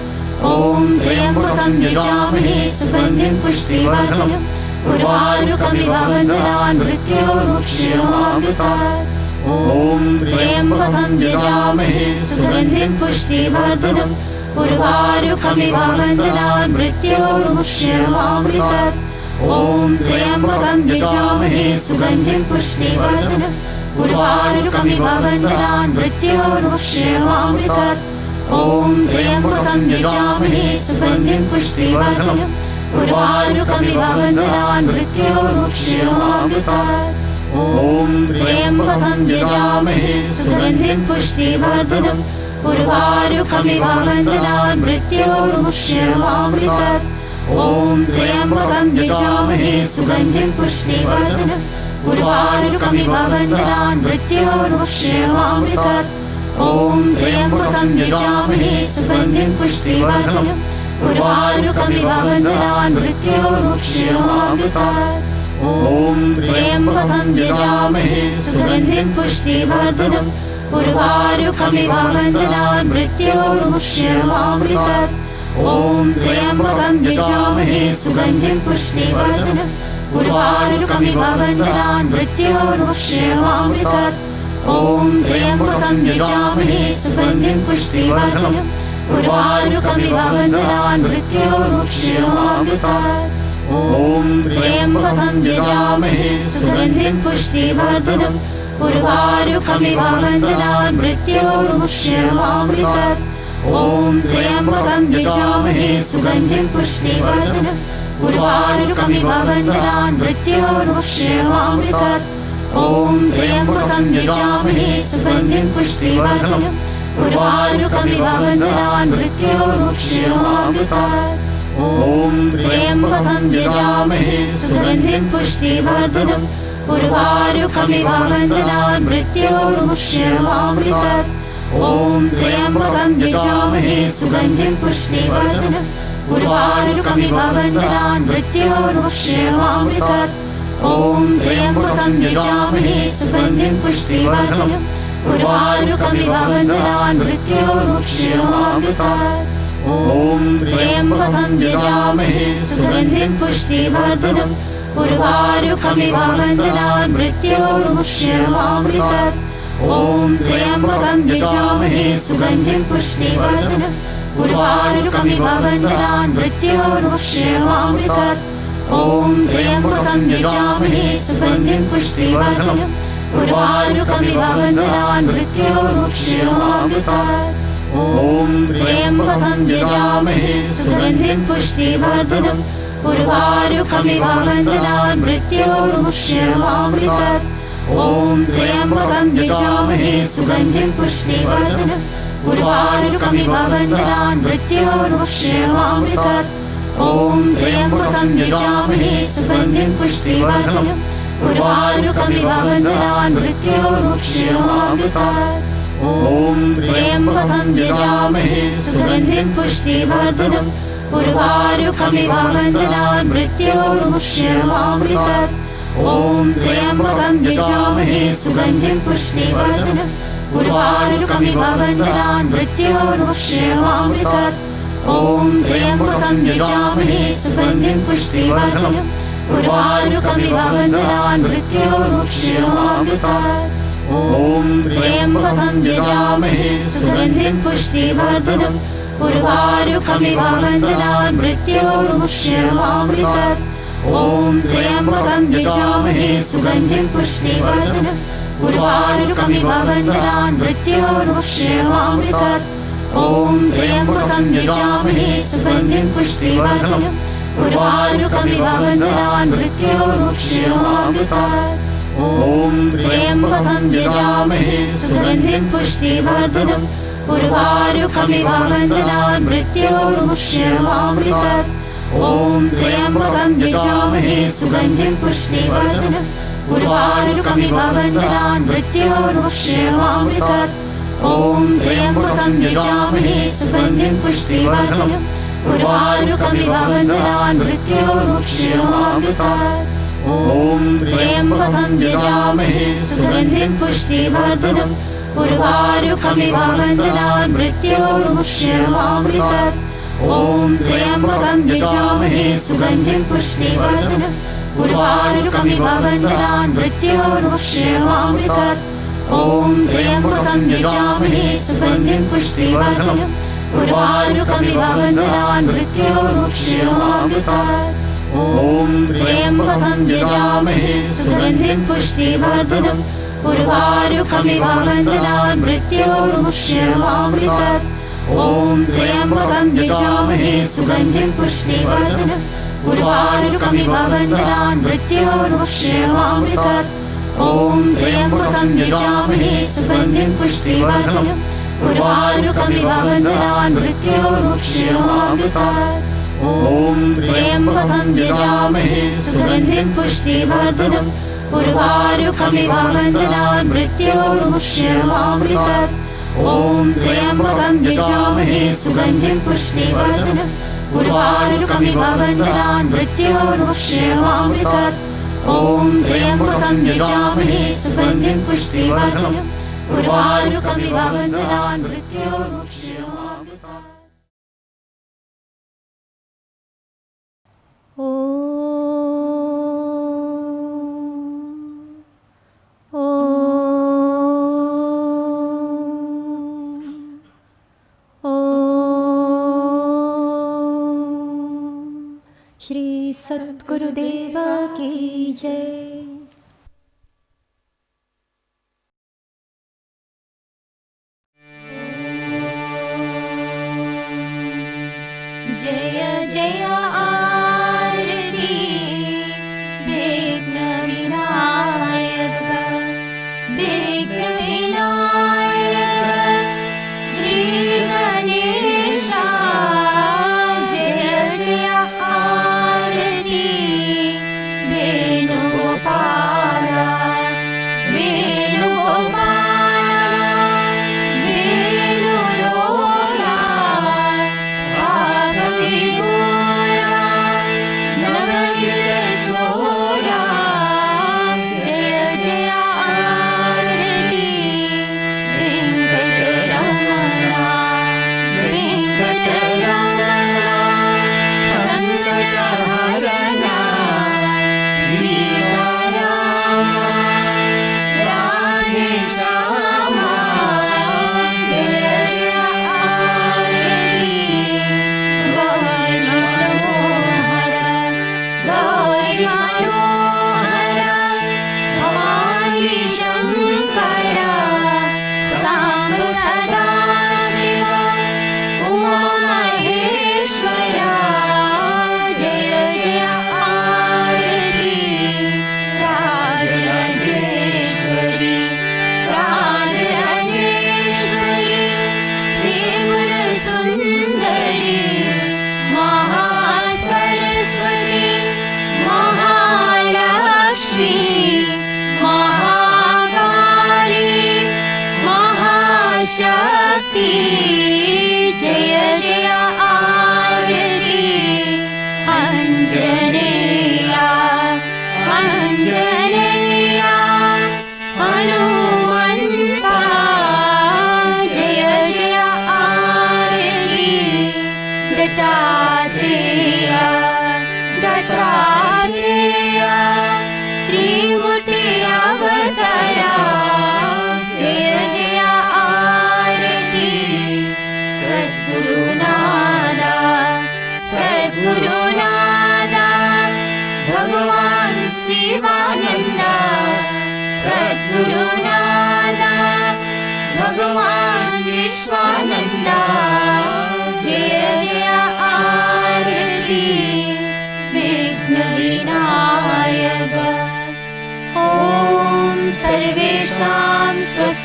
ॐ त्र्यम्बकं यजामहे सुगन्धिं पुष्टिवर्धनम् उर्वारुकमिव बन्धनान् मृत्योर्मुक्ष्यमामृतात् ॐ त्र्यम्बकं यजामहे सुगन्धिं पुष्टिवर्धनम् उर्वारुकमिव बन्धनान् मृत्योर्मुक्ष्यमामृतात् ॐ त्र्यम्बकं यजामहे सुगन्धिं पुष्टिवर्धनम् उर्वारुकमिव बन्धनान् मृत्योर्मुक्ष्यमामृतात् ॐ त्र्यम्बकं यजामहे सुगन्धिं पुष्टिवर्धनम् उर्वारुकमिव बन्धनान् मृत्योर्मुक्ष्यमामृतात् ॐ त्र्यम्बकं यजामहे सुगन्धिं पुष्टिवर्धनम् उर्वारुकमिव बन्धनान् मृत्योर्मुक्ष्यमामृतात् ॐ त्र्यम्बकं यजामहे सुगन्धिं पुष्टिवर्धनम् उर्वारुकमिव बन्धनान् मृत्योर्मुक्ष्यमामृतात् ॐ त्र्यम्बकं यजामहे सुगन्धिं पुष्टिवर्धनम् उर्वारुकमिव बन्धनान् मृत्योर्मुक्ष्यमामृतात् ॐ त्र्यम्बकं यजामहे सुगन्धिं पुष्टिवर्धनम् उर्वारुकमिव बन्धनान् मृत्योर्मुक्ष्यमामृतात् ॐ त्र्यम्बकं यजामहे सुगन्धिं पुष्टिवर्धनम् उर्वारुकमिव बन्धनान् मृत्योर्मुक्ष्यमामृतात् ॐ त्र्यम्बकं यजामहे सुगन्धिं पुष्टिवर्धनम् उर्वारुकमिव बन्धनान् मृत्योर्मुक्ष्यमामृतात् ॐ त्र्यम्बकं यजामहे सुगन्धिं पुष्टिवर्धनम् उर्वारुकमिव बन्धनान् मृत्योर्मुक्ष्यमामृतात् ॐ त्र्यम्बकं यजामहे सुगन्धिं पुष्टिवर्धनम् उर्वारुकमिव बन्धनान् मृत्योर्मुक्ष्यमामृतात् ॐ त्र्यम्बकं यजामहे सुगन्धिं पुष्टिवर्धनम् उर्वारुकमिव बन्धनान् मृत्योर्मुक्ष्यमामृतात् ॐ त्र्यम्बकं यजामहे सुगन्धिं पुष्टिवर्धनम् उर्वारुकमिव बन्धनान् मृत्योर्मुक्ष्यमामृतात् ॐ त्र्यम्बकं यजामहे सुगन्धिं पुष्टिवर्धनम् उर्वारुकमिव बन्धनान् मृत्योर्मुक्ष्यमामृतात् ॐ त्र्यम्बकं यजामहे सुगन्धिं पुष्टिवर्धनम् उर्वारुकमिव बन्धनान् मृत्योर्मुक्ष्यमामृतात् ॐ त्र्यम्बकं यजामहे सुगन्धिं पुष्टिवर्धनम् उर्वारुकमिव बन्धनान् मृत्योर्मुक्ष्यमामृतात् ॐ त्र्यम्बकं यजामहे सुगन्धिं पुष्टिवर्धनम् उर्वारुकमिव बन्धनान् मृत्योर्मुक्ष्यमामृतात् ॐ त्र्यम्बकं यजामहे सुगन्धिं पुष्टिवर्धनम् उर्वारुकमिव बन्धनान् मृत्योर्मुक्ष्यमामृतात् ॐ त्र्यम्बकं यजामहे सुगन्धिं पुष्टिवर्धनम् उर्वारुकमिव बन्धनान् मृत्योर्मुक्ष्यमामृतात् ॐ त्र्यम्बकं यजामहे सुगन्धिं पुष्टिवर्धनम् उर्वारुकमिव बन्धनान् मृत्योर्मुक्ष्यमामृतात् ॐ त्र्यम्बकं यजामहे सुगन्धिं पुष्टिवर्धनम् उर्वारुकमिव बन्धनान् मृत्योर्मुक्ष्यमामृतात् ॐ त्र्यम्बकं यजामहे सुगन्धिं पुष्टिवर्धनम् उर्वारुकमिव बन्धनान् मृत्योर्मुक्ष्यमामृतात् ॐ त्र्यम्बकं यजामहे सुगन्धिं पुष्टिवर्धनम् उर्वारुकमिव बन्धनान् मृत्योर्मुक्ष्यमामृतात् ॐ त्र्यम्बकं यजामहे सुगन्धिं पुष्टिवर्धनम् उर्वारुकमिव बन्धनान् मृत्योर्मुक्ष्यमामृतात् ॐ त्र्यम्बकं यजामहे सुगन्धिं पुष्टिवर्धनम् उर्वारुकमिव बन्धनान् मृत्योर्मुक्ष्यमामृतात् ॐ त्र्यम्बकं यजामहे सुगन्धिं पुष्टिवर्धनम् उर्वारुकमिव बन्धनान् मृत्योर्मुक्षयमामृतात् ॐ त्र्यम्बकं यजामहे सुगन्धिं पुष्टिवर्धनम् उर्वारुकमिव बन्धनान् मृत्योर्मुक्षयमामृतात् ॐ त्र्यम्बकं यजामहे सुगन्धिं पुष्टिवर्धनम् उर्वारुकमिव बन्धनान् मृत्योर्मुक्षयमामृतात् ॐ त्र्यम्बकं यजामहे सुगन्धिं पुष्टिवर्धनम् उर्वारुकमिव बन्धनान् मृत्योर्मुक्षयमामृतात् ॐ त्र्यम्बकं यजामहे सुगन्धिं पुष्टिवर्धनम् उर्वारुकमिव बन्धनान् मृत्योर्मुक्षयमामृतात् ॐ त्र्यम्बकं यजामहे सुगन्धिं पुष्टिवर्धनम् उर्वारुकमिव बन्धनान् मृत्योर्मुक्षयमामृतात् ॐ त्र्यम्बकं यजामहे सुगन्धिं पुष्टिवर्धनम् उर्वारुकमिव बन्धनान् मृत्योर्मुक्षयमामृतात् ॐ त्र्यम्बकं यजामहे सुगन्धिं पुष्टिवर्धनम् उर्वारुकमिव बन्धनान् मृत्योर्मुक्षयमामृतात् ॐ त्र्यम्बकं यजामहे सुगन्धिं पुष्टिवर्धनम् उर्वारुकमिव बन्धनान् मृत्योर्मुक्षयमामृतात् ॐ त्र्यम्बकं यजामहे सुगन्धिं पुष्टिवर्धनम् उर्वारुकमिव बन्धनान् मृत्योर्मुक्षयमामृतात् ॐ त्र्यम्बकं यजामहे सुगन्धिं पुष्टिवर्धनम् उर्वारुकमिव बन्धनान् मृत्योर्मुक्षयमामृतात् ॐ त्र्यम्बकं यजामहे सुगन्धिं पुष्टिवर्धनम् उर्वारुकमिव बन्धनान् मृत्योर्मुक्षयमामृतात् ॐ त्र्यम्बकं यजामहे सुगन्धिं पुष्टिवर्धनम् उर्वारुकमिव बन्धनान् मृत्योर्मुक्षयमामृतात् ॐ त्र्यम्बकं यजामहे सुगन्धिं पुष्टिवर्धनम् उर्वारुकमिव बन्धनान् मृत्योर्मुक्षयमामृतात् श्री सद्गुरुदेव की जय। जय जय आरती विघ्न विनायक विघ्न विनायक श्री गणेशा जय जय आरती वेणुगोपाला वेणुलोला शक्ति जय जय आरती अंजनेया अंजनेया हनुमंता जय जय आरती दत्तात्रेय दत्तात्रेय त्रिमूर्ति अवतारा जय जय आरती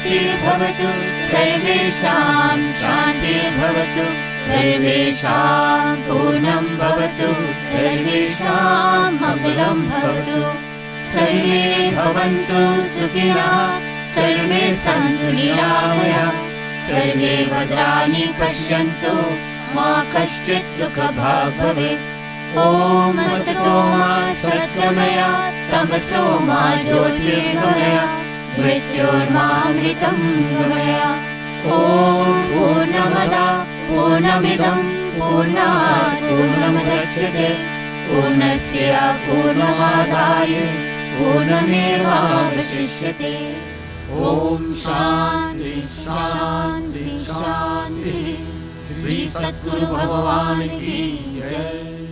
शान्तिर्भवतु सर्वेषां शान्तिर्भवतु सर्वेषां पूर्णं भवतु सर्वेषां मङ्गलं भवतु सर्वे भवन्तु सुखिनः सर्वे सन्तु निरामयाः सर्वे भद्राणि पश्यन्तु मा कश्चित् दुःखभाग् भवेत् ॐ असतो मा सद्गमय तमसो मा ज्योतिर्गमय मृत्योर्मामृतं गमय ॐ पूर्णमदः पूर्णमिदं पूर्णात् पूर्णमुदच्यते पूर्णस्य पूर्णमादाय पूर्णमेवावशिष्यते ॐ शान्ति शान्ति शान्ति श्री सद्गुरु भगवान की जय।